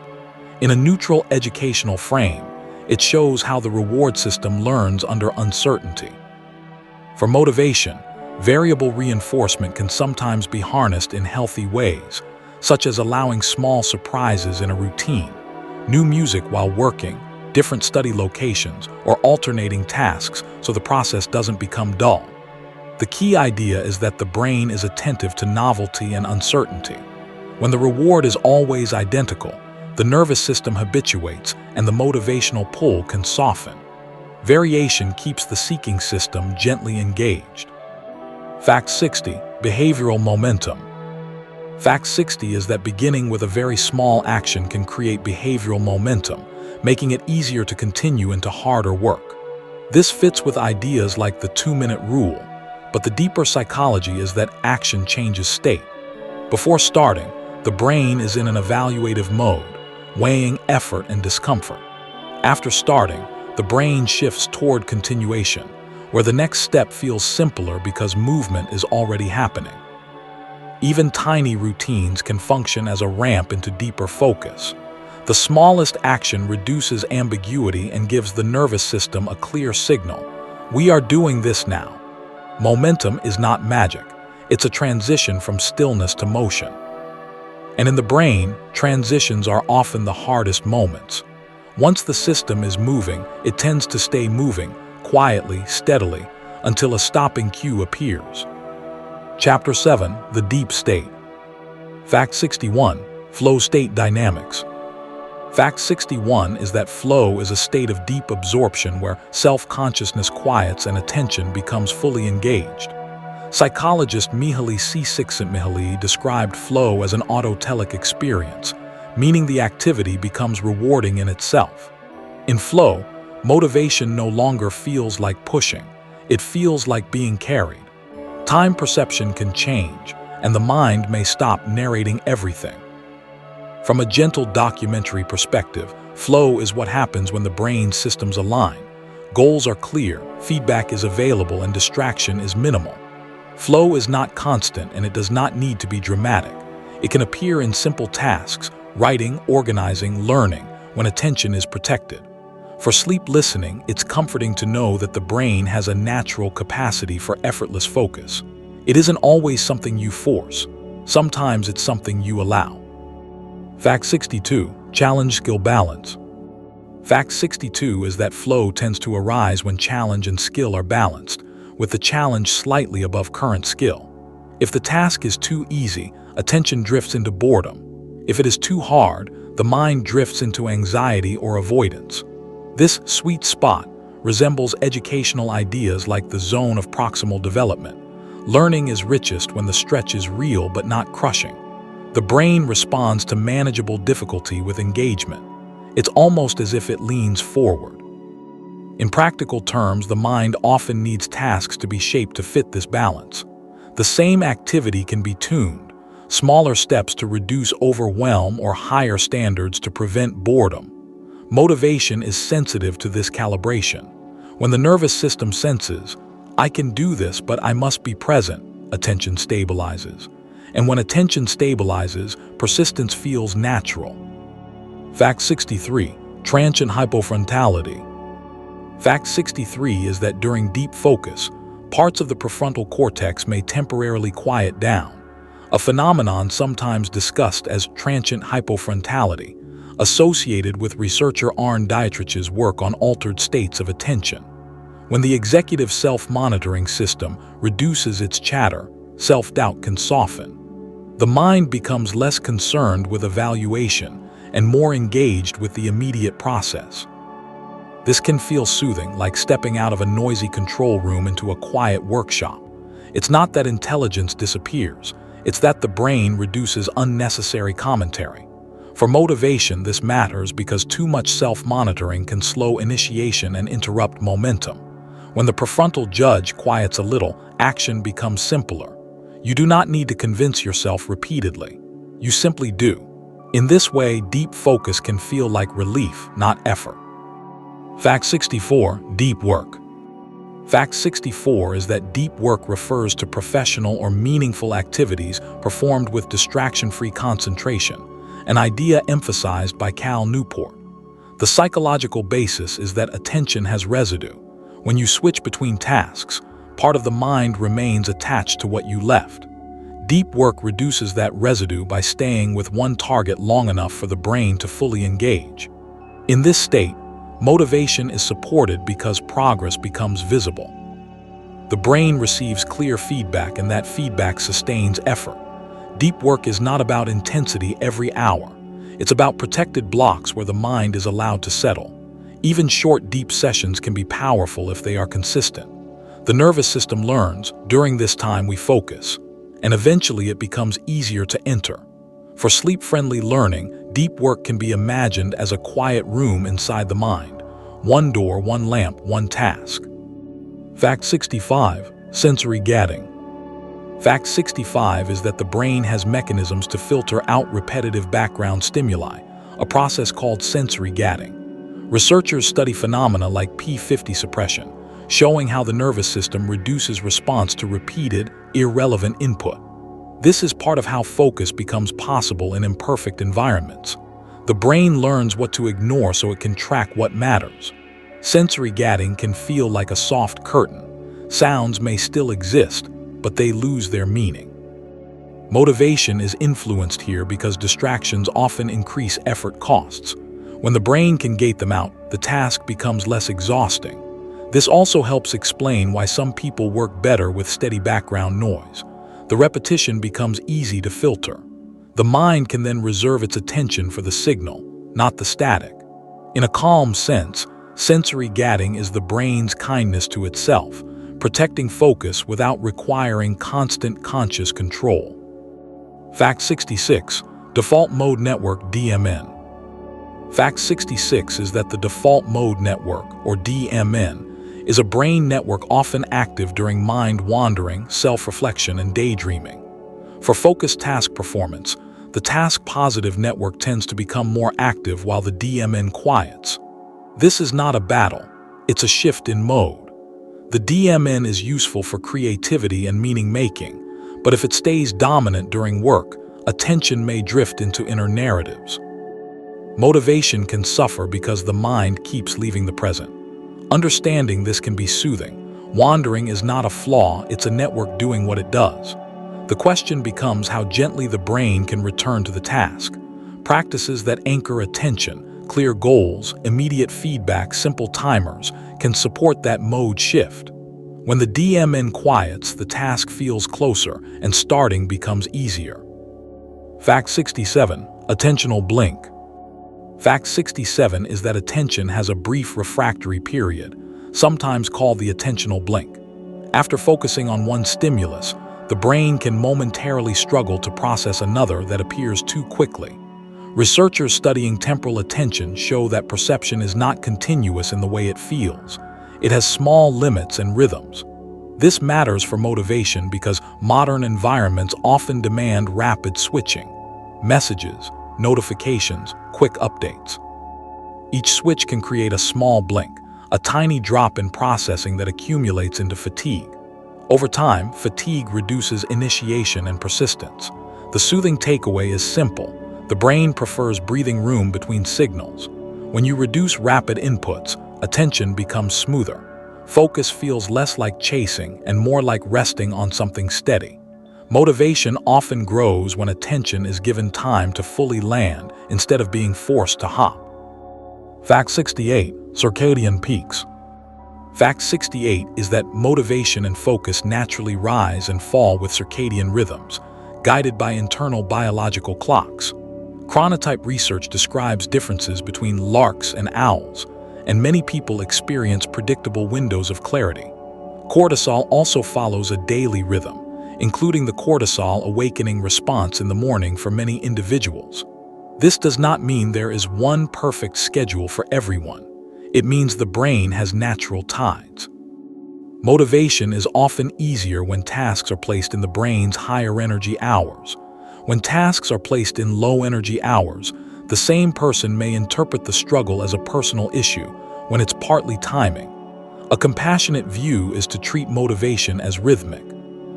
In a neutral educational frame, it shows how the reward system learns under uncertainty. For motivation, variable reinforcement can sometimes be harnessed in healthy ways, such as allowing small surprises in a routine, new music while working, different study locations, or alternating tasks so the process doesn't become dull. The key idea is that the brain is attentive to novelty and uncertainty. When the reward is always identical, the nervous system habituates and the motivational pull can soften. Variation keeps the seeking system gently engaged. Fact 60. Behavioral momentum. Fact 60 is that beginning with a very small action can create behavioral momentum, making it easier to continue into harder work. This fits with ideas like the 2-minute rule, but the deeper psychology is that action changes state. Before starting, the brain is in an evaluative mode, weighing effort and discomfort. After starting, the brain shifts toward continuation, where the next step feels simpler because movement is already happening. Even tiny routines can function as a ramp into deeper focus. The smallest action reduces ambiguity and gives the nervous system a clear signal. We are doing this now. Momentum is not magic. It's a transition from stillness to motion. And in the brain, transitions are often the hardest moments. Once the system is moving, it tends to stay moving, quietly, steadily, until a stopping cue appears. Chapter 7. The Deep State. Fact 61. Flow State Dynamics. Fact 61 is that flow is a state of deep absorption where self-consciousness quiets and attention becomes fully engaged. Psychologist Mihaly Csikszentmihalyi described flow as an autotelic experience, meaning the activity becomes rewarding in itself. In flow, motivation no longer feels like pushing, it feels like being carried. Time perception can change, and the mind may stop narrating everything. From a gentle documentary perspective, flow is what happens when the brain systems align. Goals are clear, feedback is available, and distraction is minimal. Flow is not constant, and it does not need to be dramatic. It can appear in simple tasks, writing, organizing, learning, when attention is protected. For sleep listening, it's comforting to know that the brain has a natural capacity for effortless focus. It isn't always something you force. Sometimes it's something you allow. Fact 62. Challenge Skill Balance. Fact 62 is that flow tends to arise when challenge and skill are balanced, with the challenge slightly above current skill. If the task is too easy, attention drifts into boredom. If it is too hard, the mind drifts into anxiety or avoidance. This sweet spot resembles educational ideas like the zone of proximal development. Learning is richest when the stretch is real but not crushing. The brain responds to manageable difficulty with engagement. It's almost as if it leans forward. In practical terms, the mind often needs tasks to be shaped to fit this balance. The same activity can be tuned, smaller steps to reduce overwhelm or higher standards to prevent boredom. Motivation is sensitive to this calibration. When the nervous system senses, "I can do this, but I must be present," attention stabilizes. And when attention stabilizes, persistence feels natural. Fact 63. Transient hypofrontality. Fact 63 is that during deep focus, parts of the prefrontal cortex may temporarily quiet down, a phenomenon sometimes discussed as transient hypofrontality, associated with researcher Arne Dietrich's work on altered states of attention. When the executive self-monitoring system reduces its chatter, self-doubt can soften. The mind becomes less concerned with evaluation and more engaged with the immediate process. This can feel soothing, like stepping out of a noisy control room into a quiet workshop. It's not that intelligence disappears, it's that the brain reduces unnecessary commentary. For motivation, this matters because too much self-monitoring can slow initiation and interrupt momentum. When the prefrontal judge quiets a little, action becomes simpler. You do not need to convince yourself repeatedly. You simply do. In this way, deep focus can feel like relief, not effort. Fact 64. Deep work. Fact 64 is that deep work refers to professional or meaningful activities performed with distraction-free concentration, an idea emphasized by Cal Newport. The psychological basis is that attention has residue. When you switch between tasks, part of the mind remains attached to what you left. Deep work reduces that residue by staying with one target long enough for the brain to fully engage. In this state, motivation is supported because progress becomes visible. The brain receives clear feedback, and that feedback sustains effort. Deep work is not about intensity every hour. It's about protected blocks where the mind is allowed to settle. Even short, deep sessions can be powerful if they are consistent. The nervous system learns, during this time we focus, and eventually it becomes easier to enter. For sleep-friendly learning, deep work can be imagined as a quiet room inside the mind. One door, one lamp, one task. Fact 65. Sensory gating. Fact 65 is that the brain has mechanisms to filter out repetitive background stimuli, a process called sensory gating. Researchers study phenomena like P50 suppression, showing how the nervous system reduces response to repeated, irrelevant input. This is part of how focus becomes possible in imperfect environments. The brain learns what to ignore so it can track what matters. Sensory gating can feel like a soft curtain. Sounds may still exist, but they lose their meaning. Motivation is influenced here because distractions often increase effort costs. When the brain can gate them out, the task becomes less exhausting. This also helps explain why some people work better with steady background noise. The repetition becomes easy to filter. The mind can then reserve its attention for the signal, not the static. In a calm sense, sensory gating is the brain's kindness to itself, protecting focus without requiring constant conscious control. Fact 66. Default Mode Network (DMN). Fact 66 is that the default mode network, or DMN, is a brain network often active during mind wandering, self-reflection, and daydreaming. For focused task performance, the task-positive network tends to become more active while the DMN quiets. This is not a battle, it's a shift in mode. The DMN is useful for creativity and meaning-making, but if it stays dominant during work, attention may drift into inner narratives. Motivation can suffer because the mind keeps leaving the present. Understanding this can be soothing. Wandering is not a flaw, it's a network doing what it does. The question becomes how gently the brain can return to the task. Practices that anchor attention, clear goals, immediate feedback, simple timers can support that mode shift. When the DMN quiets, the task feels closer and starting becomes easier. Fact 67. Attentional blink. Fact 67 is that attention has a brief refractory period, sometimes called the attentional blink. After focusing on one stimulus, the brain can momentarily struggle to process another that appears too quickly. Researchers studying temporal attention show that perception is not continuous in the way it feels. It has small limits and rhythms. This matters for motivation because modern environments often demand rapid switching. Messages, notifications, quick updates. Each switch can create a small blink, a tiny drop in processing that accumulates into fatigue. Over time, fatigue reduces initiation and persistence. The soothing takeaway is simple. The brain prefers breathing room between signals. When you reduce rapid inputs, attention becomes smoother. Focus feels less like chasing and more like resting on something steady. Motivation often grows when attention is given time to fully land instead of being forced to hop. Fact 68. Circadian peaks. Fact 68 is that motivation and focus naturally rise and fall with circadian rhythms, guided by internal biological clocks. Chronotype research describes differences between larks and owls, and many people experience predictable windows of clarity. Cortisol also follows a daily rhythm, including the cortisol awakening response in the morning for many individuals. This does not mean there is one perfect schedule for everyone. It means the brain has natural tides. Motivation is often easier when tasks are placed in the brain's higher energy hours. When tasks are placed in low energy hours, the same person may interpret the struggle as a personal issue when it's partly timing. A compassionate view is to treat motivation as rhythmic.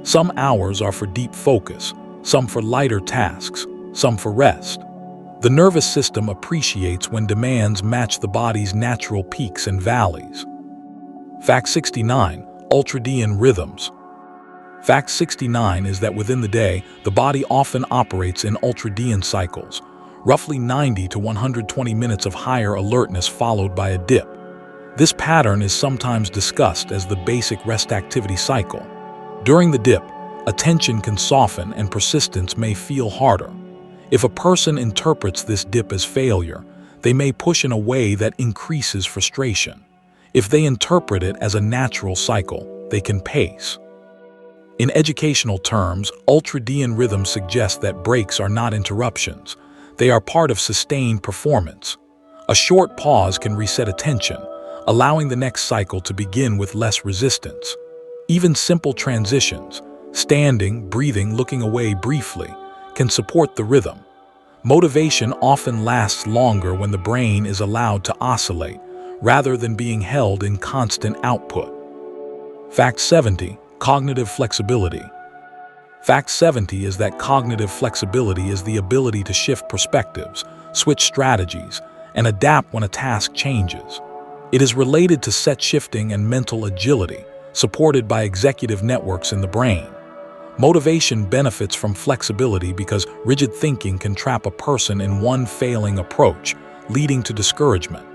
Some hours are for deep focus, some for lighter tasks, some for rest. The nervous system appreciates when demands match the body's natural peaks and valleys. Fact 69. Ultradian rhythms. Fact 69 is that within the day, the body often operates in ultradian cycles, roughly 90 to 120 minutes of higher alertness followed by a dip. This pattern is sometimes discussed as the basic rest activity cycle. During the dip, attention can soften and persistence may feel harder. If a person interprets this dip as failure, they may push in a way that increases frustration. If they interpret it as a natural cycle, they can pace. In educational terms, ultradian rhythms suggest that breaks are not interruptions. They are part of sustained performance. A short pause can reset attention, allowing the next cycle to begin with less resistance. Even simple transitions, standing, breathing, looking away briefly, can support the rhythm. Motivation often lasts longer when the brain is allowed to oscillate, rather than being held in constant output. Fact 70. Cognitive flexibility. Fact 70 is that cognitive flexibility is the ability to shift perspectives, switch strategies, and adapt when a task changes. It is related to set shifting and mental agility, supported by executive networks in the brain. Motivation benefits from flexibility because rigid thinking can trap a person in one failing approach, leading to discouragement.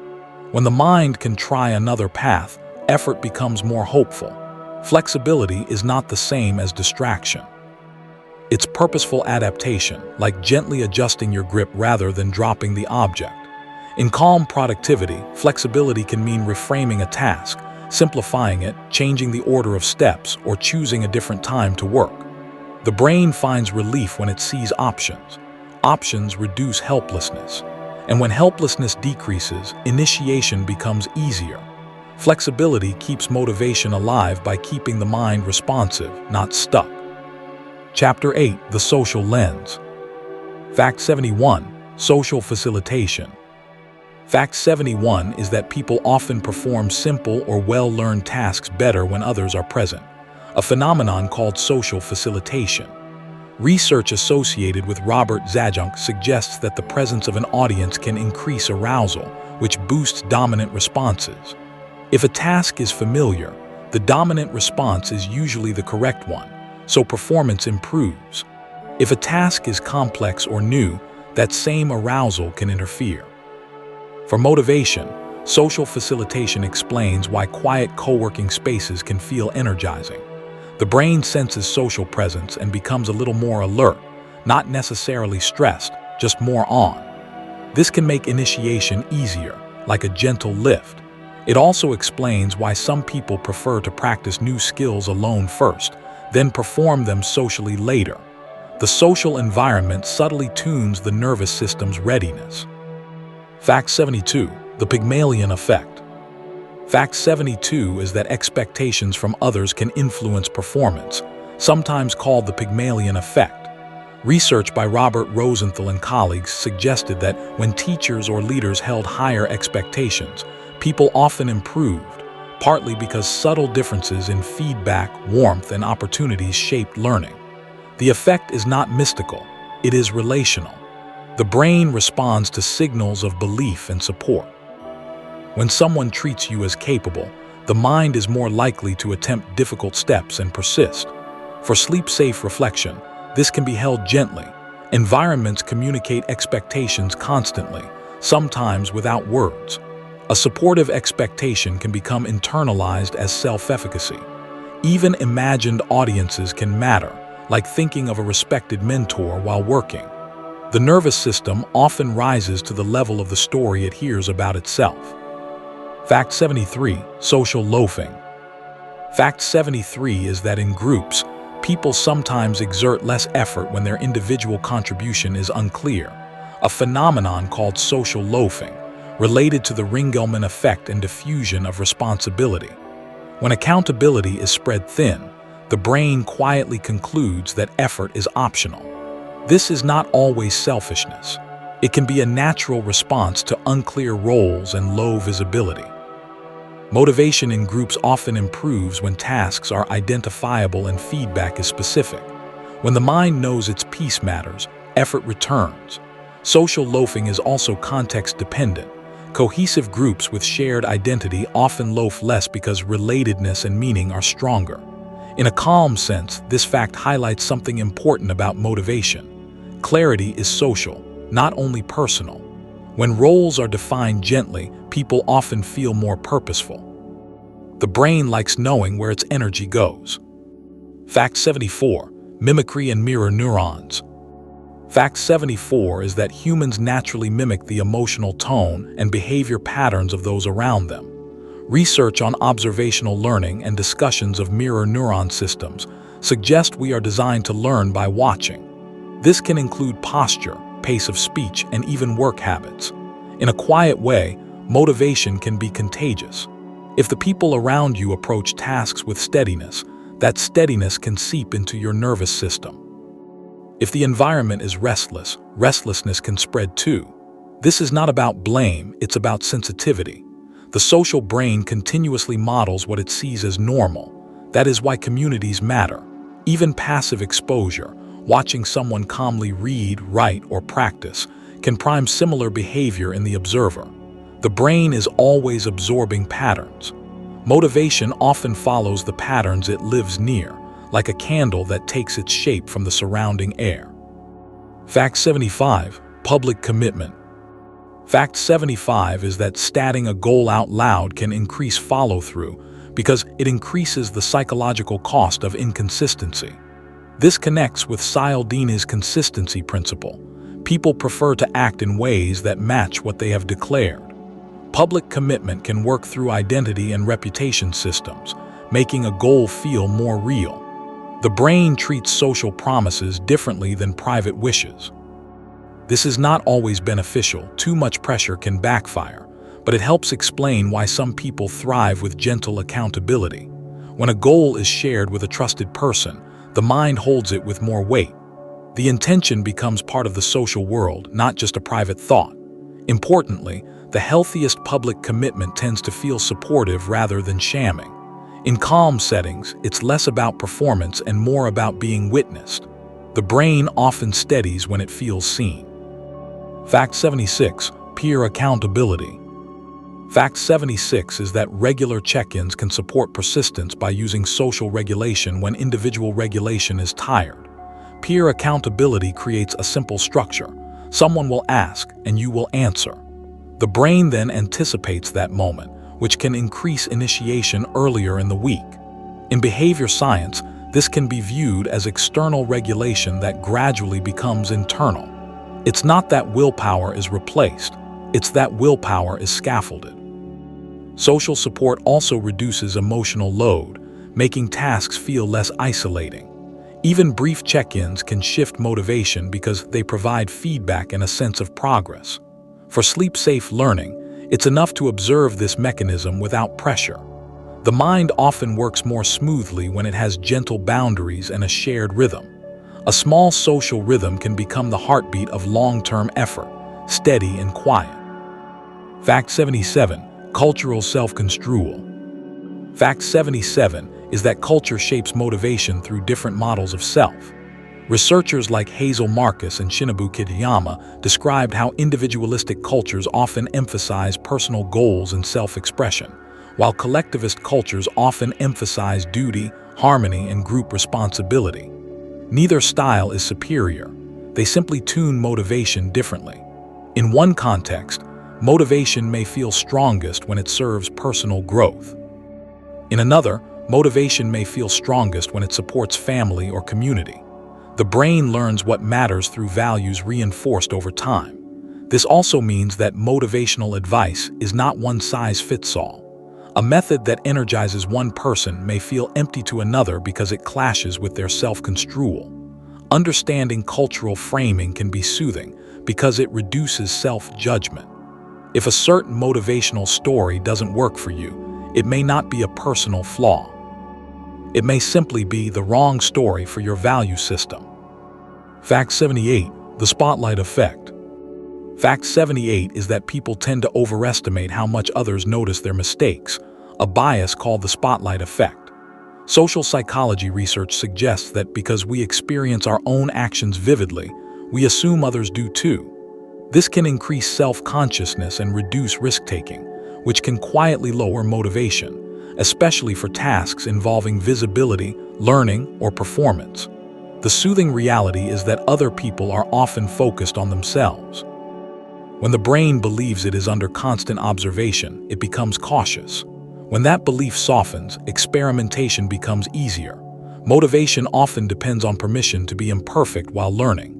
When the mind can try another path, effort becomes more hopeful. Flexibility is not the same as distraction. It's purposeful adaptation, like gently adjusting your grip rather than dropping the object. In calm productivity, flexibility can mean reframing a task, simplifying it, changing the order of steps, or choosing a different time to work. The brain finds relief when it sees options. Options reduce helplessness. And when helplessness decreases, initiation becomes easier. Flexibility keeps motivation alive by keeping the mind responsive, not stuck. Chapter 8. The Social Lens. Fact 71. Social facilitation. Fact 71 is that people often perform simple or well-learned tasks better when others are present, a phenomenon called social facilitation. Research associated with Robert Zajonc suggests that the presence of an audience can increase arousal, which boosts dominant responses. If a task is familiar, the dominant response is usually the correct one, so performance improves. If a task is complex or new, that same arousal can interfere. For motivation, social facilitation explains why quiet co-working spaces can feel energizing. The brain senses social presence and becomes a little more alert, not necessarily stressed, just more on. This can make initiation easier, like a gentle lift. It also explains why some people prefer to practice new skills alone first, then perform them socially later. The social environment subtly tunes the nervous system's readiness. Fact 72. The Pygmalion effect. Fact 72 is that expectations from others can influence performance, sometimes called the Pygmalion effect. Research by Robert Rosenthal and colleagues suggested that when teachers or leaders held higher expectations, people often improved, partly because subtle differences in feedback, warmth, and opportunities shaped learning. The effect is not mystical, it is relational. The brain responds to signals of belief and support. When someone treats you as capable, the mind is more likely to attempt difficult steps and persist. For sleep-safe reflection, this can be held gently. Environments communicate expectations constantly, sometimes without words. A supportive expectation can become internalized as self-efficacy. Even imagined audiences can matter, like thinking of a respected mentor while working. The nervous system often rises to the level of the story it hears about itself. Fact 73. Social loafing. Fact 73 is that in groups, people sometimes exert less effort when their individual contribution is unclear, a phenomenon called social loafing, related to the Ringelmann effect and diffusion of responsibility. When accountability is spread thin, the brain quietly concludes that effort is optional. This is not always selfishness. It can be a natural response to unclear roles and low visibility. Motivation in groups often improves when tasks are identifiable and feedback is specific. When the mind knows its piece matters, effort returns. Social loafing is also context-dependent. Cohesive groups with shared identity often loaf less because relatedness and meaning are stronger. In a calm sense, this fact highlights something important about motivation. Clarity is social, not only personal. When roles are defined gently, people often feel more purposeful. The brain likes knowing where its energy goes. Fact 74. Mimicry and mirror neurons. Fact 74 is that humans naturally mimic the emotional tone and behavior patterns of those around them. Research on observational learning and discussions of mirror neuron systems suggest we are designed to learn by watching. This can include posture, pace of speech, and even work habits. In a quiet way, motivation can be contagious. If the people around you approach tasks with steadiness, that steadiness can seep into your nervous system. If the environment is restless, restlessness can spread too. This is not about blame, it's about sensitivity. The social brain continuously models what it sees as normal. That is why communities matter. Even passive exposure, watching someone calmly read, write, or practice, can prime similar behavior in the observer. The brain is always absorbing patterns. Motivation often follows the patterns it lives near, like a candle that takes its shape from the surrounding air. Fact 75. Public commitment. Fact 75 is that stating a goal out loud can increase follow-through because it increases the psychological cost of inconsistency. This connects with Cialdini's consistency principle. People prefer to act in ways that match what they have declared. Public commitment can work through identity and reputation systems, making a goal feel more real. The brain treats social promises differently than private wishes. This is not always beneficial. Too much pressure can backfire, but it helps explain why some people thrive with gentle accountability. When a goal is shared with a trusted person, the mind holds it with more weight. The intention becomes part of the social world, not just a private thought. Importantly, the healthiest public commitment tends to feel supportive rather than shamming. In calm settings, it's less about performance and more about being witnessed. The brain often steadies when it feels seen. Fact 76. Peer accountability. Fact 76 is that regular check-ins can support persistence by using social regulation when individual regulation is tired. Peer accountability creates a simple structure. Someone will ask, and you will answer. The brain then anticipates that moment, which can increase initiation earlier in the week. In behavior science, this can be viewed as external regulation that gradually becomes internal. It's not that willpower is replaced, it's that willpower is scaffolded. Social support also reduces emotional load, making tasks feel less isolating. Even brief check-ins can shift motivation because they provide feedback and a sense of progress. For sleep-safe learning, it's enough to observe this mechanism without pressure. The mind often works more smoothly when it has gentle boundaries and a shared rhythm. A small social rhythm can become the heartbeat of long-term effort, steady and quiet. Fact 77. Cultural self-construal. Fact 77 is that culture shapes motivation through different models of self. Researchers like Hazel Marcus and Shinobu Kitayama described how individualistic cultures often emphasize personal goals and self-expression, while collectivist cultures often emphasize duty, harmony, and group responsibility. Neither style is superior. They simply tune motivation differently. In one context, motivation may feel strongest when it serves personal growth. In another, motivation may feel strongest when it supports family or community. The brain learns what matters through values reinforced over time. This also means that motivational advice is not one-size-fits-all. A method that energizes one person may feel empty to another because it clashes with their self-construal. Understanding cultural framing can be soothing because it reduces self-judgment. If a certain motivational story doesn't work for you, it may not be a personal flaw. It may simply be the wrong story for your value system. Fact 78. The spotlight effect. Fact 78 is that people tend to overestimate how much others notice their mistakes, a bias called the spotlight effect. Social psychology research suggests that because we experience our own actions vividly, we assume others do too. This can increase self-consciousness and reduce risk-taking, which can quietly lower motivation, especially for tasks involving visibility, learning, or performance. The soothing reality is that other people are often focused on themselves. When the brain believes it is under constant observation, it becomes cautious. When that belief softens, experimentation becomes easier. Motivation often depends on permission to be imperfect while learning.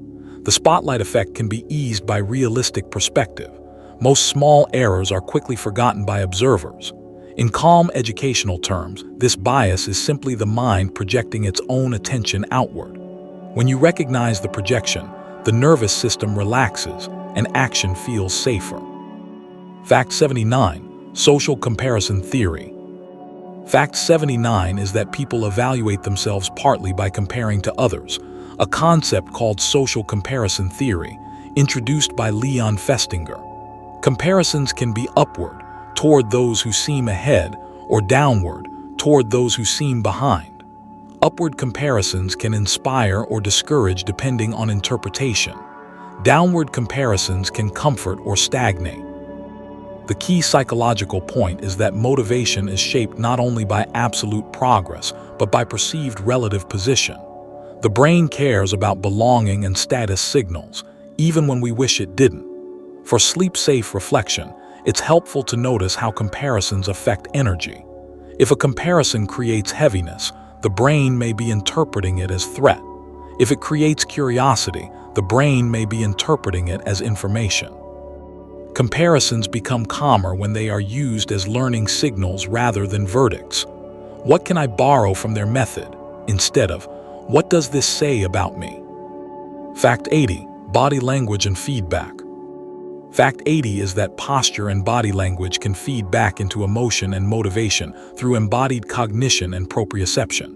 The spotlight effect can be eased by realistic perspective. Most small errors are quickly forgotten by observers. In calm educational terms, this bias is simply the mind projecting its own attention outward. When you recognize the projection, the nervous system relaxes and action feels safer. Fact 79. Social comparison theory. Fact 79 is that people evaluate themselves partly by comparing to others, a concept called social comparison theory, introduced by Leon Festinger. Comparisons can be upward, toward those who seem ahead, or downward, toward those who seem behind. Upward comparisons can inspire or discourage depending on interpretation. Downward comparisons can comfort or stagnate. The key psychological point is that motivation is shaped not only by absolute progress, but by perceived relative position. The brain cares about belonging and status signals, even when we wish it didn't. For sleep-safe reflection, it's helpful to notice how comparisons affect energy. If a comparison creates heaviness, the brain may be interpreting it as threat. If it creates curiosity, the brain may be interpreting it as information. Comparisons become calmer when they are used as learning signals rather than verdicts. What can I borrow from their method? Instead of, what does this say about me? Fact 80. Body language and feedback. Fact 80 is that posture and body language can feed back into emotion and motivation through embodied cognition and proprioception.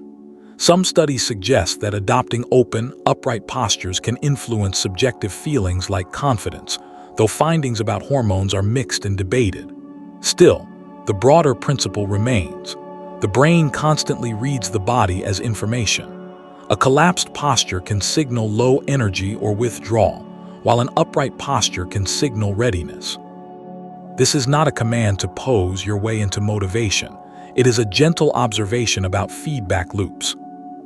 Some studies suggest that adopting open, upright postures can influence subjective feelings like confidence, though findings about hormones are mixed and debated. Still, the broader principle remains. The brain constantly reads the body as information. A collapsed posture can signal low energy or withdrawal, while an upright posture can signal readiness. This is not a command to pose your way into motivation. It is a gentle observation about feedback loops.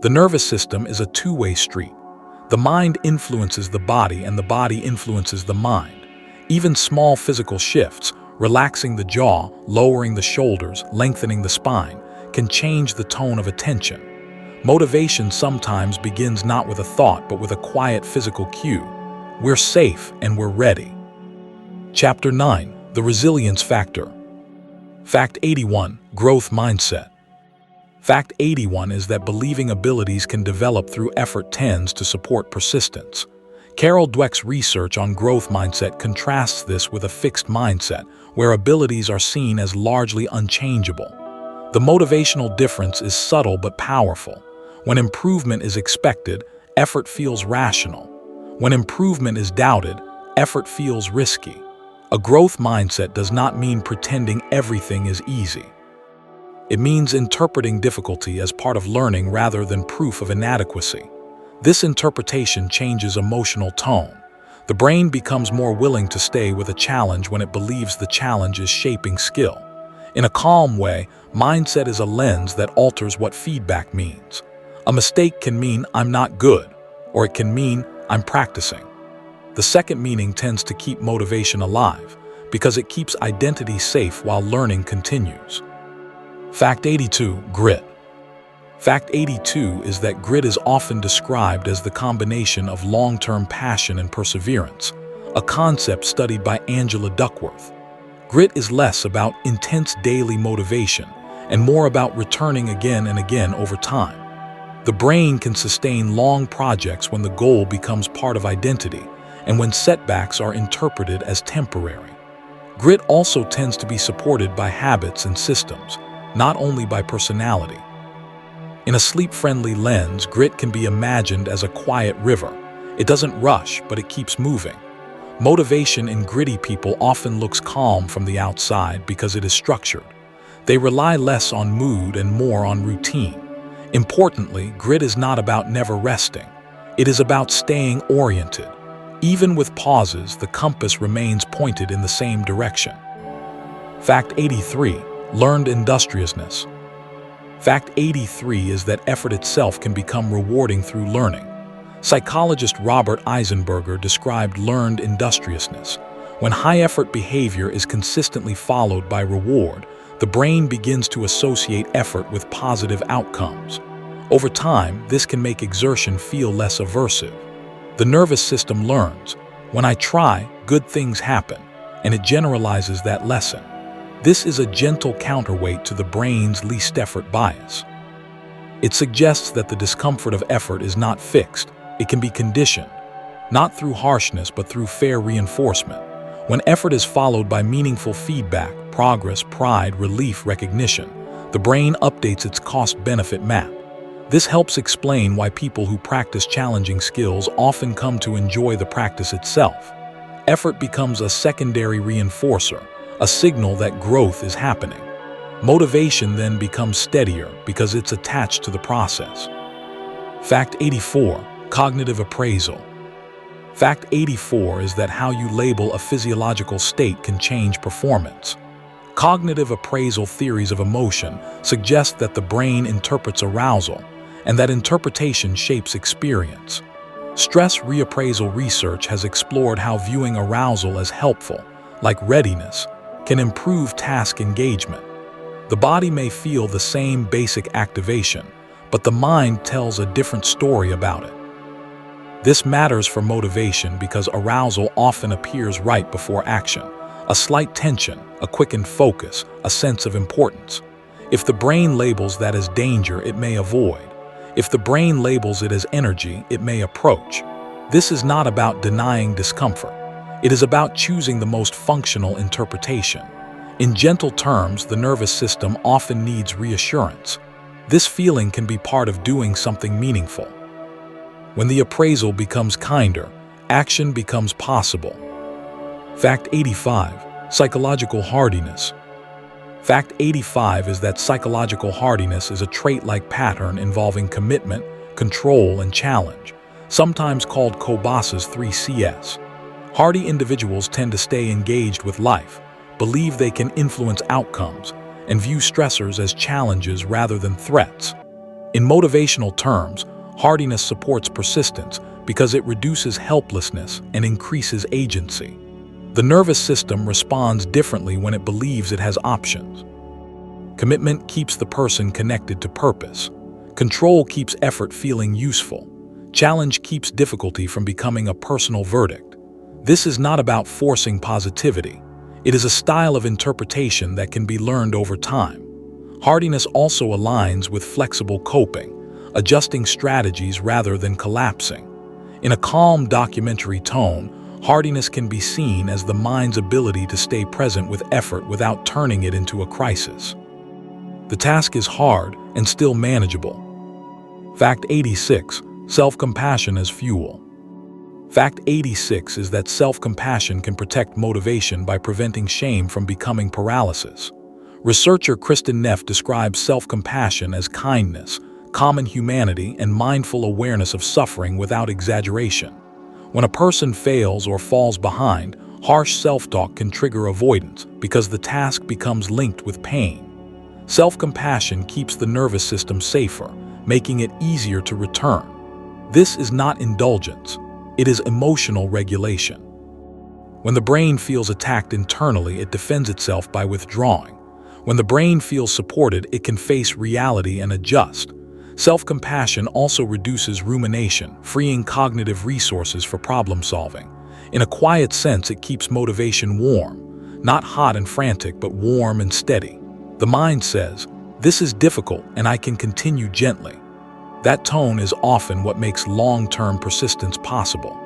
The nervous system is a two-way street. The mind influences the body and the body influences the mind. Even small physical shifts, relaxing the jaw, lowering the shoulders, lengthening the spine, can change the tone of attention. Motivation sometimes begins not with a thought but with a quiet physical cue. We're safe and we're ready. Chapter 9. The Resilience Factor. Fact 81. Growth Mindset. Fact 81 is that believing abilities can develop through effort tends to support persistence. Carol Dweck's research on growth mindset contrasts this with a fixed mindset, where abilities are seen as largely unchangeable. The motivational difference is subtle but powerful. When improvement is expected, effort feels rational. When improvement is doubted, effort feels risky. A growth mindset does not mean pretending everything is easy. It means interpreting difficulty as part of learning rather than proof of inadequacy. This interpretation changes emotional tone. The brain becomes more willing to stay with a challenge when it believes the challenge is shaping skill. In a calm way, mindset is a lens that alters what feedback means. A mistake can mean I'm not good, or it can mean I'm practicing. The second meaning tends to keep motivation alive because it keeps identity safe while learning continues. Fact 82. Grit. Fact 82 is that grit is often described as the combination of long-term passion and perseverance, a concept studied by Angela Duckworth. Grit is less about intense daily motivation and more about returning again and again over time. The brain can sustain long projects when the goal becomes part of identity and when setbacks are interpreted as temporary. Grit also tends to be supported by habits and systems. not only by personality. In a sleep-friendly lens, grit can be imagined as a quiet river. It doesn't rush, but it keeps moving. Motivation in gritty people often looks calm from the outside because it is structured. They rely less on mood and more on routine. Importantly, grit is not about never resting. It is about staying oriented. Even with pauses, the compass remains pointed in the same direction. Fact 83. Learned industriousness. Fact 83 is that effort itself can become rewarding through learning. Psychologist Robert Eisenberger described learned industriousness. When high-effort behavior is consistently followed by reward, the brain begins to associate effort with positive outcomes. Over time, this can make exertion feel less aversive. The nervous system learns, when I try, good things happen, and it generalizes that lesson. This is a gentle counterweight to the brain's least-effort bias. It suggests that the discomfort of effort is not fixed. It can be conditioned, not through harshness but through fair reinforcement. When effort is followed by meaningful feedback, progress, pride, relief, recognition, the brain updates its cost-benefit map. This helps explain why people who practice challenging skills often come to enjoy the practice itself. Effort becomes a secondary reinforcer, a signal that growth is happening. Motivation then becomes steadier because it's attached to the process. Fact 84. Cognitive appraisal. Fact 84 is that how you label a physiological state can change performance. Cognitive appraisal theories of emotion suggest that the brain interprets arousal, and that interpretation shapes experience. Stress reappraisal research has explored how viewing arousal as helpful, like readiness, can improve task engagement. The body may feel the same basic activation, but the mind tells a different story about it. This matters for motivation because arousal often appears right before action. A slight tension, a quickened focus, a sense of importance. If the brain labels that as danger, it may avoid. If the brain labels it as energy, it may approach. This is not about denying discomfort. It is about choosing the most functional interpretation. In gentle terms, the nervous system often needs reassurance. This feeling can be part of doing something meaningful. When the appraisal becomes kinder, action becomes possible. Fact 85. Psychological hardiness. Fact 85 is that psychological hardiness is a trait-like pattern involving commitment, control, and challenge, sometimes called Kobase's 3Cs. Hardy individuals tend to stay engaged with life, believe they can influence outcomes, and view stressors as challenges rather than threats. In motivational terms, hardiness supports persistence because it reduces helplessness and increases agency. The nervous system responds differently when it believes it has options. Commitment keeps the person connected to purpose. Control keeps effort feeling useful. Challenge keeps difficulty from becoming a personal verdict. This is not about forcing positivity. It is a style of interpretation that can be learned over time. Hardiness also aligns with flexible coping, adjusting strategies rather than collapsing. In a calm documentary tone, hardiness can be seen as the mind's ability to stay present with effort without turning it into a crisis. The task is hard and still manageable. Fact 86. Self-compassion as fuel. Fact 86 is that self-compassion can protect motivation by preventing shame from becoming paralysis. Researcher Kristen Neff describes self-compassion as kindness, common humanity, and mindful awareness of suffering without exaggeration. When a person fails or falls behind, harsh self-talk can trigger avoidance because the task becomes linked with pain. Self-compassion keeps the nervous system safer, making it easier to return. This is not indulgence. It is emotional regulation. When the brain feels attacked internally, it defends itself by withdrawing. When the brain feels supported, it can face reality and adjust. Self-compassion also reduces rumination, freeing cognitive resources for problem solving. In a quiet sense, it keeps motivation warm, not hot and frantic, but warm and steady. The mind says, "This is difficult and I can continue gently." That tone is often what makes long-term persistence possible.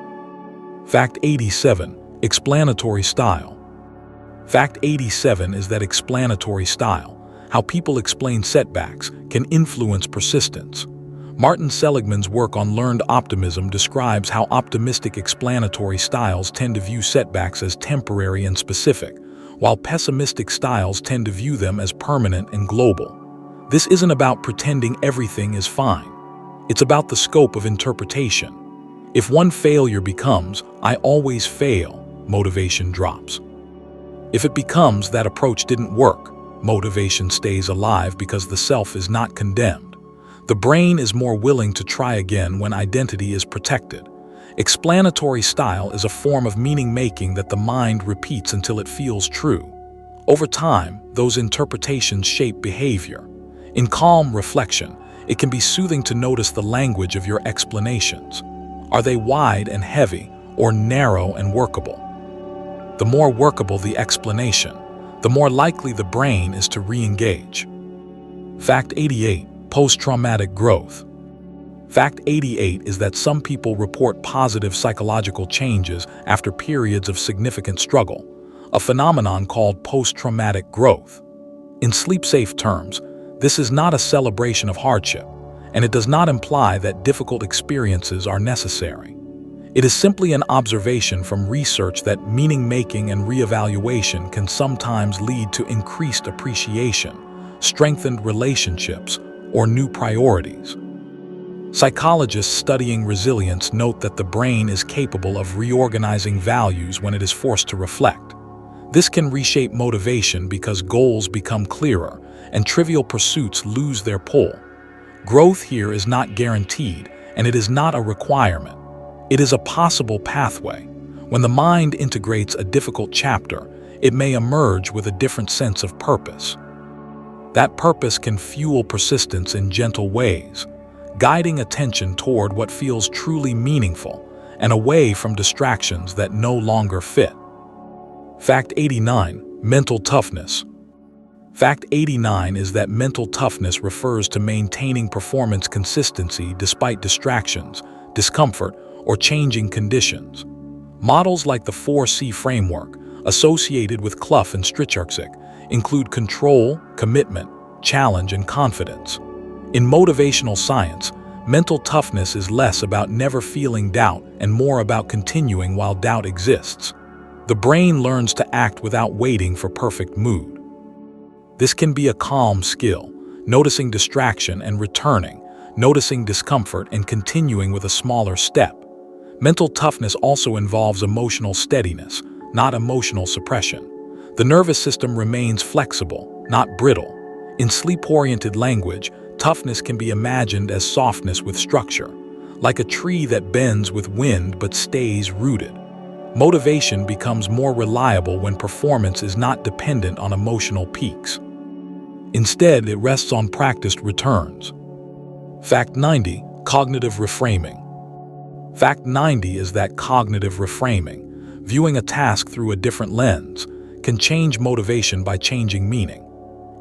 Fact 87. Explanatory style. Fact 87 is that explanatory style, how people explain setbacks can influence persistence. Martin Seligman's work on learned optimism describes how optimistic explanatory styles tend to view setbacks as temporary and specific, while pessimistic styles tend to view them as permanent and global. This isn't about pretending everything is fine. It's about the scope of interpretation. If one failure becomes, "I always fail," motivation drops. If it becomes, "that approach didn't work," motivation stays alive because the self is not condemned. The brain is more willing to try again when identity is protected. Explanatory style is a form of meaning-making that the mind repeats until it feels true. Over time, those interpretations shape behavior. In calm reflection, it can be soothing to notice the language of your explanations. Are they wide and heavy, or narrow and workable? The more workable the explanation, the more likely the brain is to re-engage. Fact 88. Post-traumatic growth. Fact 88 is that some people report positive psychological changes after periods of significant struggle, a phenomenon called post-traumatic growth. In sleep-safe terms, this is not a celebration of hardship, and it does not imply that difficult experiences are necessary. It is simply an observation from research that meaning-making and reevaluation can sometimes lead to increased appreciation, strengthened relationships, or new priorities. Psychologists studying resilience note that the brain is capable of reorganizing values when it is forced to reflect. This can reshape motivation because goals become clearer and trivial pursuits lose their pull. Growth here is not guaranteed, and it is not a requirement. It is a possible pathway. When the mind integrates a difficult chapter, it may emerge with a different sense of purpose. That purpose can fuel persistence in gentle ways, guiding attention toward what feels truly meaningful and away from distractions that no longer fit. Fact 89. Mental toughness. Fact 89 is that mental toughness refers to maintaining performance consistency despite distractions, discomfort, or changing conditions. Models like the 4C framework, associated with Clough and Strycharczyk, include control, commitment, challenge, and confidence. In motivational science, mental toughness is less about never feeling doubt and more about continuing while doubt exists. The brain learns to act without waiting for perfect mood. This can be a calm skill, noticing distraction and returning, noticing discomfort and continuing with a smaller step. Mental toughness also involves emotional steadiness, not emotional suppression. The nervous system remains flexible, not brittle. In sleep-oriented language, toughness can be imagined as softness with structure, like a tree that bends with wind but stays rooted. Motivation becomes more reliable when performance is not dependent on emotional peaks. Instead, it rests on practiced returns. Fact 90. Cognitive reframing. Fact 90 is that cognitive reframing, viewing a task through a different lens, can change motivation by changing meaning.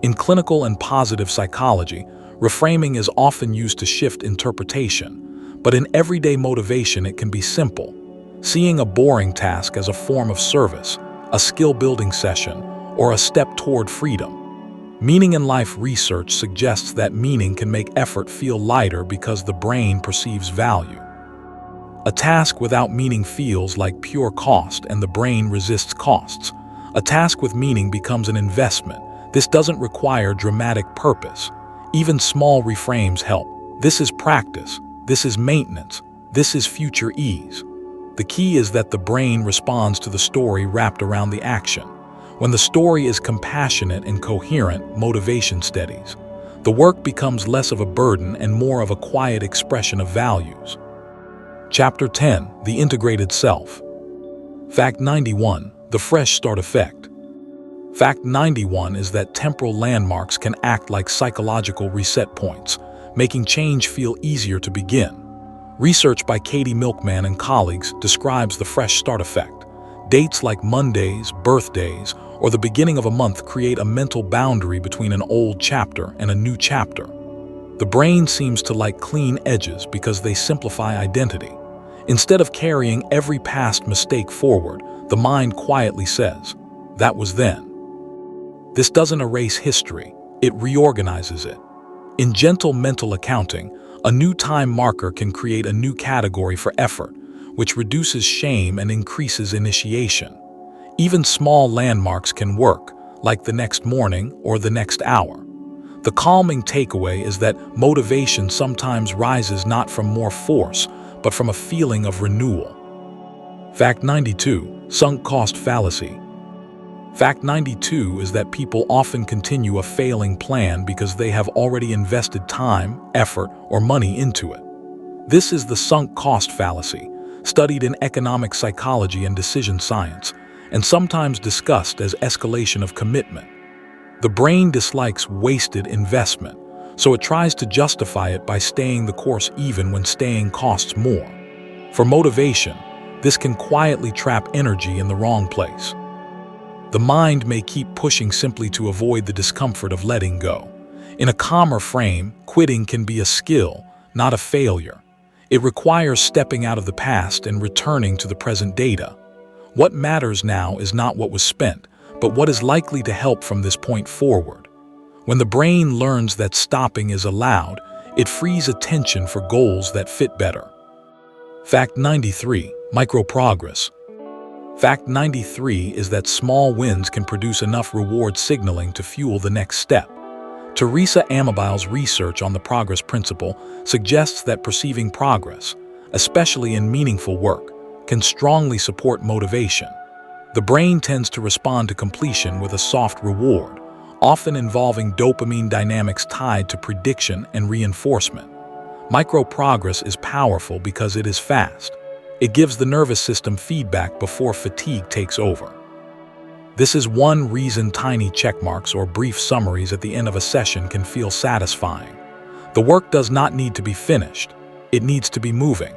In clinical and positive psychology, reframing is often used to shift interpretation, but in everyday motivation it can be simple. Seeing a boring task as a form of service, a skill-building session, or a step toward freedom. Meaning in life research suggests that meaning can make effort feel lighter because the brain perceives value. A task without meaning feels like pure cost, and the brain resists costs. A task with meaning becomes an investment. This doesn't require dramatic purpose. Even small reframes help. This is practice. This is maintenance. This is future ease. The key is that the brain responds to the story wrapped around the action. When the story is compassionate and coherent, motivation steadies. The work becomes less of a burden and more of a quiet expression of values. Chapter 10. The Integrated Self. Fact 91. The Fresh Start Effect. Fact 91 is that temporal landmarks can act like psychological reset points, making change feel easier to begin. Research by Katie Milkman and colleagues describes the fresh start effect. Dates like Mondays, birthdays, or the beginning of a month create a mental boundary between an old chapter and a new chapter. The brain seems to like clean edges because they simplify identity. Instead of carrying every past mistake forward, the mind quietly says, "That was then." This doesn't erase history. it reorganizes it. In gentle mental accounting, a new time marker can create a new category for effort, which reduces shame and increases initiation. Even small landmarks can work, like the next morning or the next hour. The calming takeaway is that motivation sometimes rises not from more force, but from a feeling of renewal. Fact 92. Sunk cost fallacy. Fact 92 is that people often continue a failing plan because they have already invested time, effort, or money into it. This is the sunk cost fallacy, studied in economic psychology and decision science, and sometimes discussed as escalation of commitment. The brain dislikes wasted investment, so it tries to justify it by staying the course even when staying costs more. For motivation, this can quietly trap energy in the wrong place. The mind may keep pushing simply to avoid the discomfort of letting go. In a calmer frame, quitting can be a skill, not a failure. It requires stepping out of the past and returning to the present data. What matters now is not what was spent, but what is likely to help from this point forward. When the brain learns that stopping is allowed, it frees attention for goals that fit better. Fact 93. Micro-progress. Fact 93 is that small wins can produce enough reward signaling to fuel the next step. Teresa Amabile's research on the progress principle suggests that perceiving progress, especially in meaningful work, can strongly support motivation. The brain tends to respond to completion with a soft reward, often involving dopamine dynamics tied to prediction and reinforcement. Micro-progress is powerful because it is fast. It gives the nervous system feedback before fatigue takes over. This is one reason tiny checkmarks or brief summaries at the end of a session can feel satisfying. The work does not need to be finished. It needs to be moving.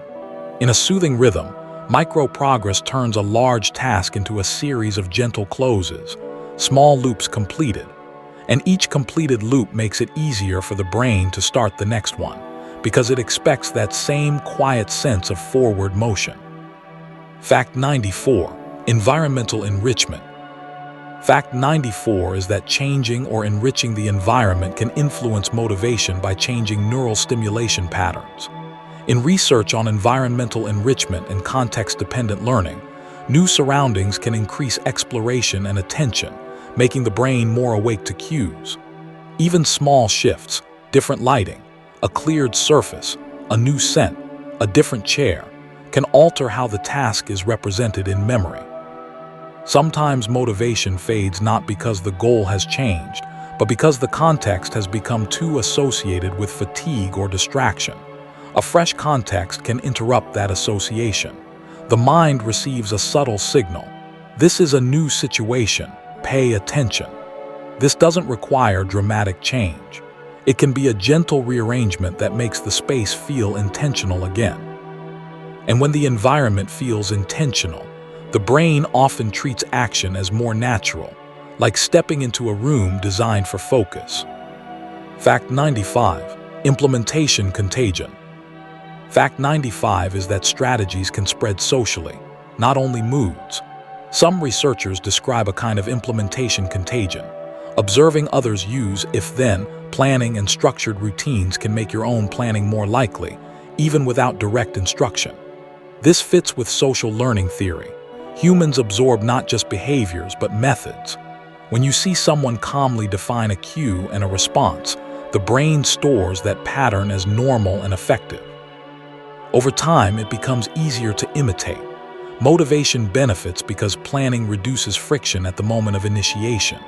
In a soothing rhythm, micro-progress turns a large task into a series of gentle closes, small loops completed. And each completed loop makes it easier for the brain to start the next one, because it expects that same quiet sense of forward motion. Fact 94. Environmental enrichment. Fact 94 is that changing or enriching the environment can influence motivation by changing neural stimulation patterns. In research on environmental enrichment and context-dependent learning, new surroundings can increase exploration and attention, making the brain more awake to cues. Even small shifts, different lighting, a cleared surface, a new scent, a different chair, can alter how the task is represented in memory. Sometimes motivation fades not because the goal has changed, but because the context has become too associated with fatigue or distraction. A fresh context can interrupt that association. The mind receives a subtle signal. This is a new situation. Pay attention. This doesn't require dramatic change. It can be a gentle rearrangement that makes the space feel intentional again. And when the environment feels intentional, the brain often treats action as more natural, like stepping into a room designed for focus. Fact 95. Implementation contagion. Fact 95 is that strategies can spread socially, not only moods. Some researchers describe a kind of implementation contagion. Observing others use if-then planning and structured routines can make your own planning more likely, even without direct instruction. This fits with social learning theory. Humans absorb not just behaviors, but methods. When you see someone calmly define a cue and a response, the brain stores that pattern as normal and effective. Over time, it becomes easier to imitate. Motivation benefits because planning reduces friction at the moment of initiation.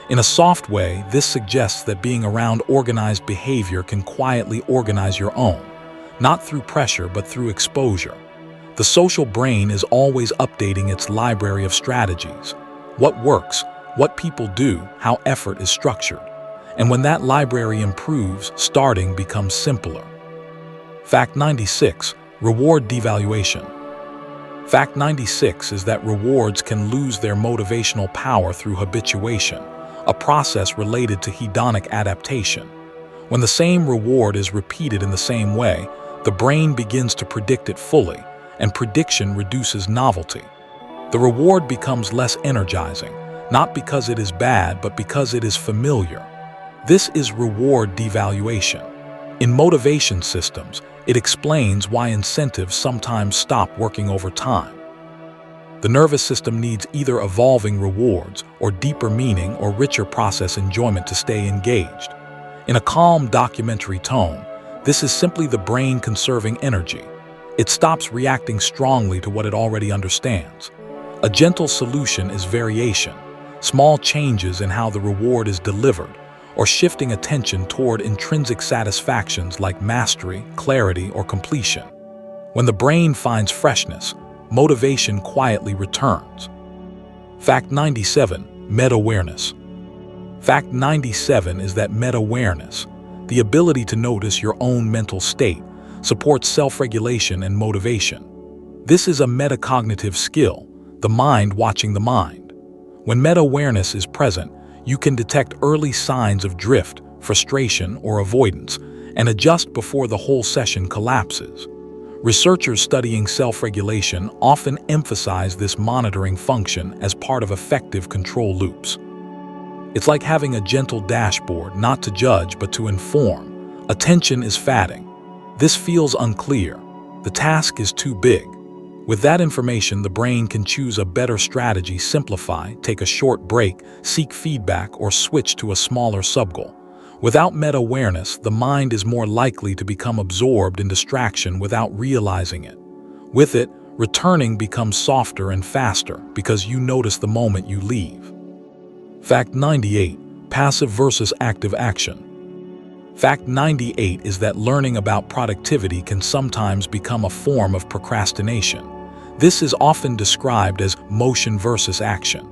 In a soft way, this suggests that being around organized behavior can quietly organize your own, not through pressure but through exposure. The social brain is always updating its library of strategies. What works, what people do, how effort is structured. And when that library improves, starting becomes simpler. Fact 96. Reward devaluation. Fact 96 is that rewards can lose their motivational power through habituation, a process related to hedonic adaptation. When the same reward is repeated in the same way, the brain begins to predict it fully, and prediction reduces novelty. The reward becomes less energizing, not because it is bad, but because it is familiar. This is reward devaluation. In motivation systems, it explains why incentives sometimes stop working over time. The nervous system needs either evolving rewards or deeper meaning or richer process enjoyment to stay engaged. In a calm documentary tone, this is simply the brain conserving energy. It stops reacting strongly to what it already understands. A gentle solution is variation, small changes in how the reward is delivered, or shifting attention toward intrinsic satisfactions like mastery, clarity, or completion. When the brain finds freshness, motivation quietly returns. Fact 97. Meta-awareness. Fact 97 is that meta-awareness, the ability to notice your own mental state, supports self-regulation and motivation. This is a metacognitive skill, the mind watching the mind. When meta-awareness is present, you can detect early signs of drift, frustration, or avoidance, and adjust before the whole session collapses. Researchers studying self-regulation often emphasize this monitoring function as part of effective control loops. It's like having a gentle dashboard, not to judge but to inform. Attention is fatting. This feels unclear. The task is too big. With that information, the brain can choose a better strategy, simplify, take a short break, seek feedback, or switch to a smaller subgoal. Without meta-awareness, the mind is more likely to become absorbed in distraction without realizing it. With it, returning becomes softer and faster because you notice the moment you leave. Fact 98. Passive versus active action. Fact 98 is that learning about productivity can sometimes become a form of procrastination. This is often described as motion versus action.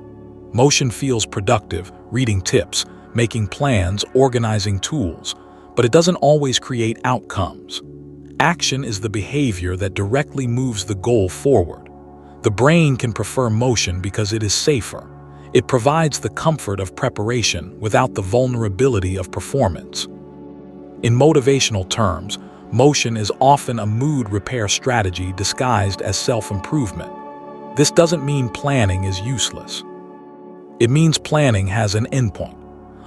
Motion feels productive, reading tips, making plans, organizing tools, but it doesn't always create outcomes. Action is the behavior that directly moves the goal forward. The brain can prefer motion because it is safer. It provides the comfort of preparation without the vulnerability of performance. In motivational terms, motion is often a mood repair strategy disguised as self-improvement. This doesn't mean planning is useless. It means planning has an endpoint.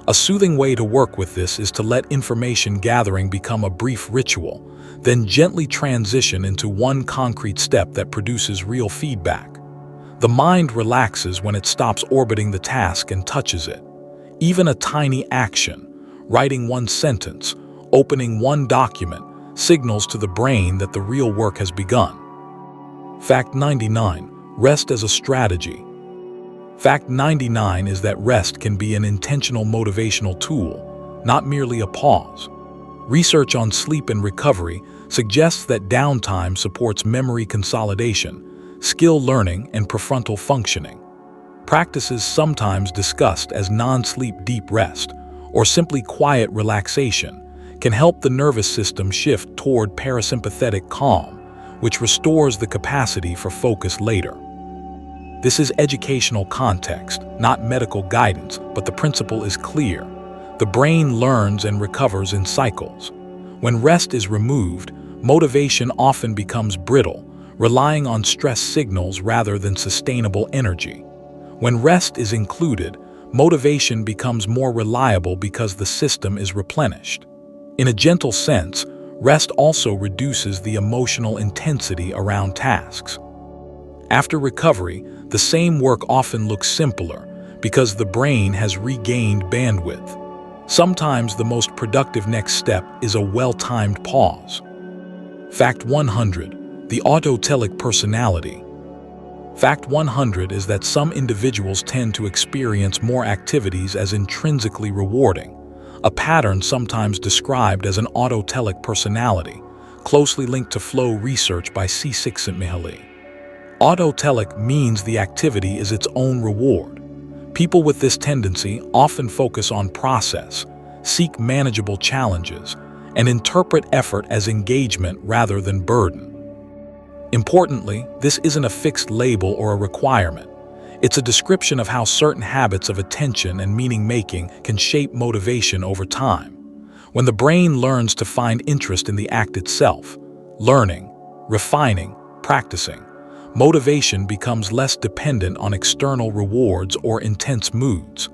A soothing way to work with this is to let information gathering become a brief ritual, then gently transition into one concrete step that produces real feedback. The mind relaxes when it stops orbiting the task and touches it. Even a tiny action, writing one sentence, opening one document, signals to the brain that the real work has begun. Fact 99. Rest as a strategy. Fact 99 is that rest can be an intentional motivational tool, not merely a pause. Research on sleep and recovery suggests that downtime supports memory consolidation, skill learning, and prefrontal functioning. Practices sometimes discussed as non-sleep deep rest, or simply quiet relaxation, can help the nervous system shift toward parasympathetic calm, which restores the capacity for focus later. This is educational context, not medical guidance, but the principle is clear. The brain learns and recovers in cycles. When rest is removed, motivation often becomes brittle, relying on stress signals rather than sustainable energy. When rest is included, motivation becomes more reliable because the system is replenished. In a gentle sense, rest also reduces the emotional intensity around tasks. After recovery, the same work often looks simpler because the brain has regained bandwidth. Sometimes the most productive next step is a well-timed pause. Fact 100. The autotelic personality. Fact 100 is that some individuals tend to experience more activities as intrinsically rewarding, a pattern sometimes described as an autotelic personality, closely linked to flow research by Csikszentmihalyi. Autotelic means the activity is its own reward. People with this tendency often focus on process, seek manageable challenges, and interpret effort as engagement rather than burden. Importantly, this isn't a fixed label or a requirement. It's a description of how certain habits of attention and meaning-making can shape motivation over time. When the brain learns to find interest in the act itself, learning, refining, practicing, motivation becomes less dependent on external rewards or intense moods.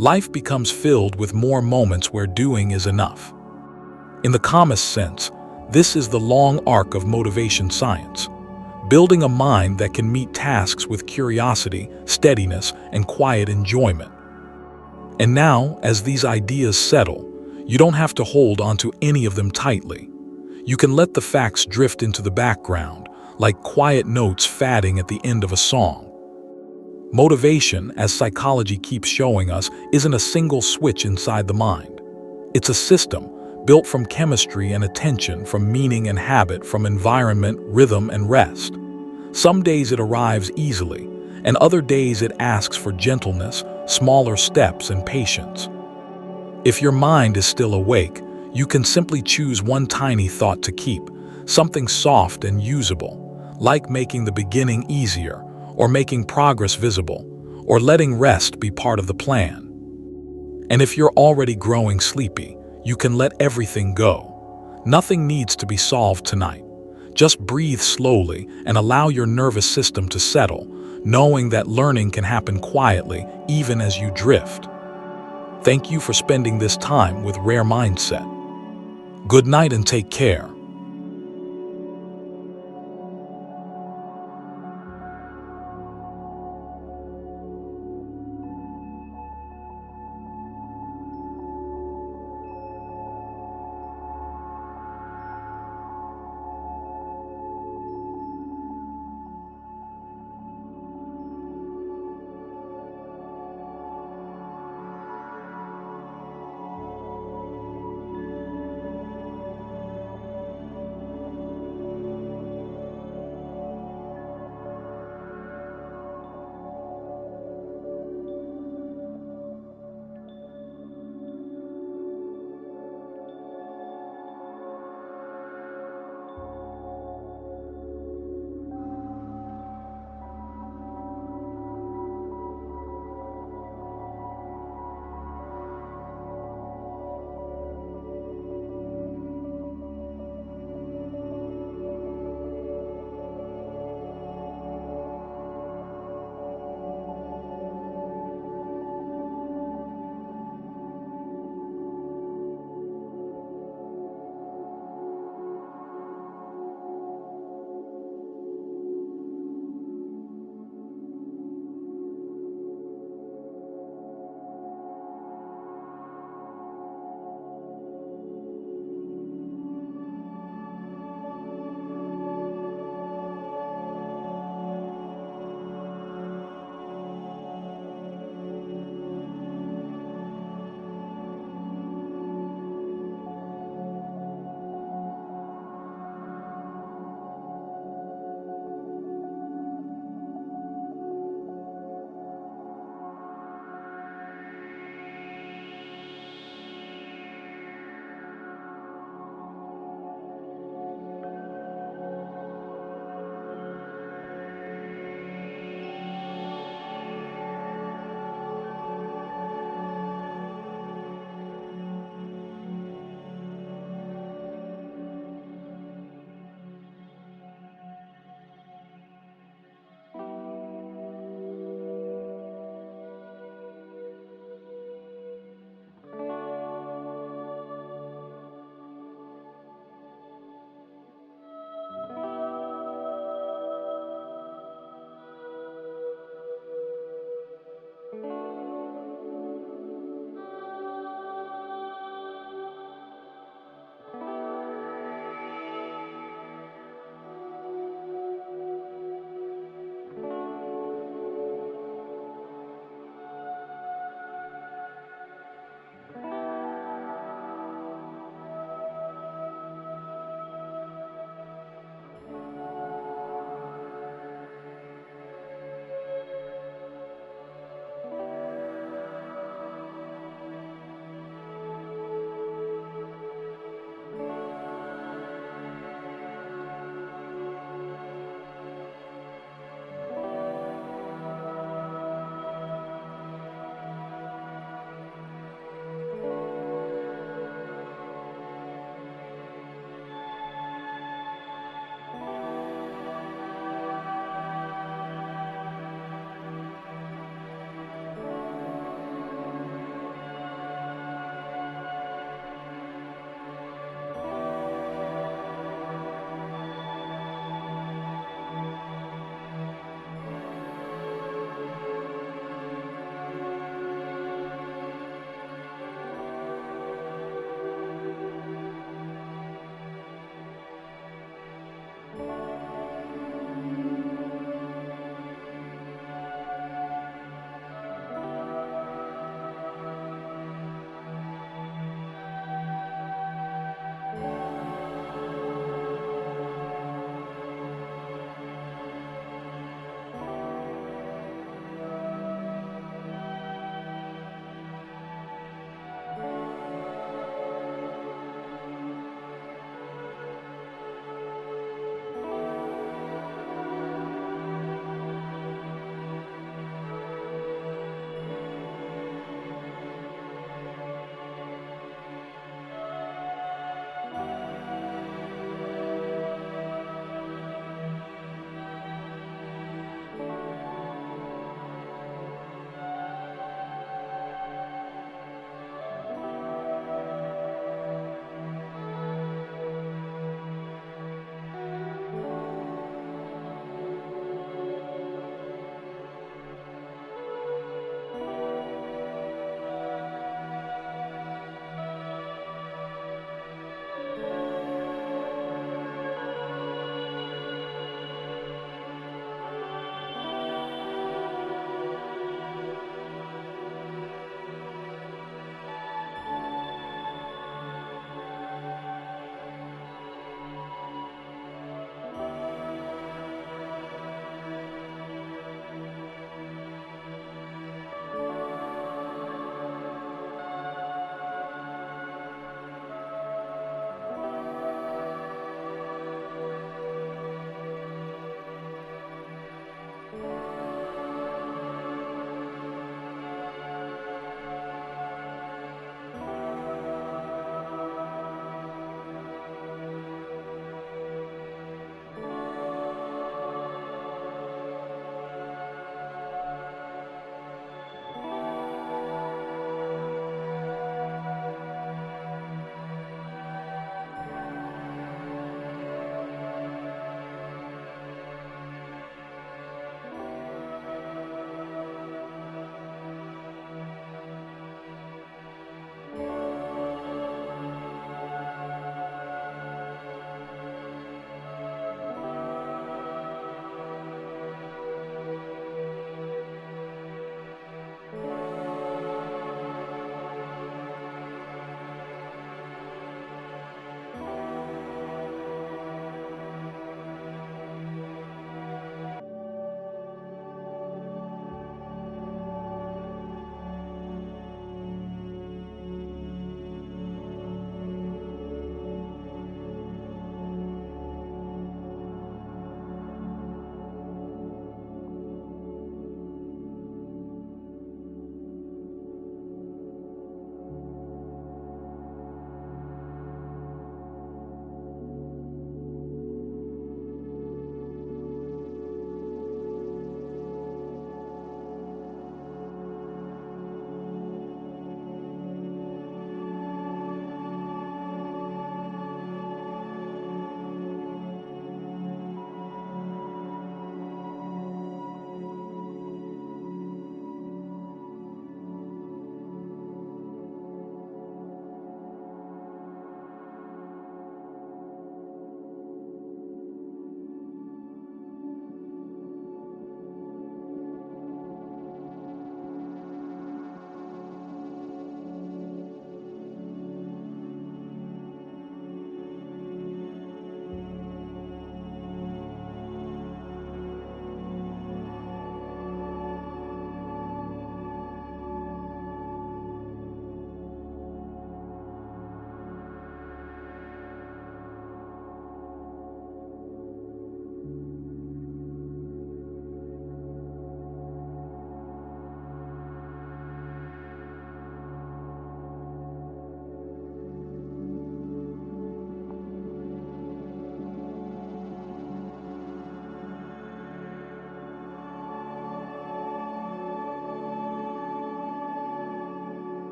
Life becomes filled with more moments where doing is enough. In the calmest sense, this is the long arc of motivation science, building a mind that can meet tasks with curiosity, steadiness, and quiet enjoyment. And now, as these ideas settle, you don't have to hold onto any of them tightly. You can let the facts drift into the background, like quiet notes fading at the end of a song. Motivation, as psychology keeps showing us, isn't a single switch inside the mind. It's a system, built from chemistry and attention, from meaning and habit, from environment, rhythm, and rest. Some days it arrives easily, and other days it asks for gentleness, smaller steps, and patience. If your mind is still awake, you can simply choose one tiny thought to keep, something soft and usable, like making the beginning easier, or making progress visible, or letting rest be part of the plan. And if you're already growing sleepy, you can let everything go. Nothing needs to be solved tonight. Just breathe slowly and allow your nervous system to settle, knowing that learning can happen quietly even as you drift. Thank you for spending this time with Rare Mindset. Good night and take care.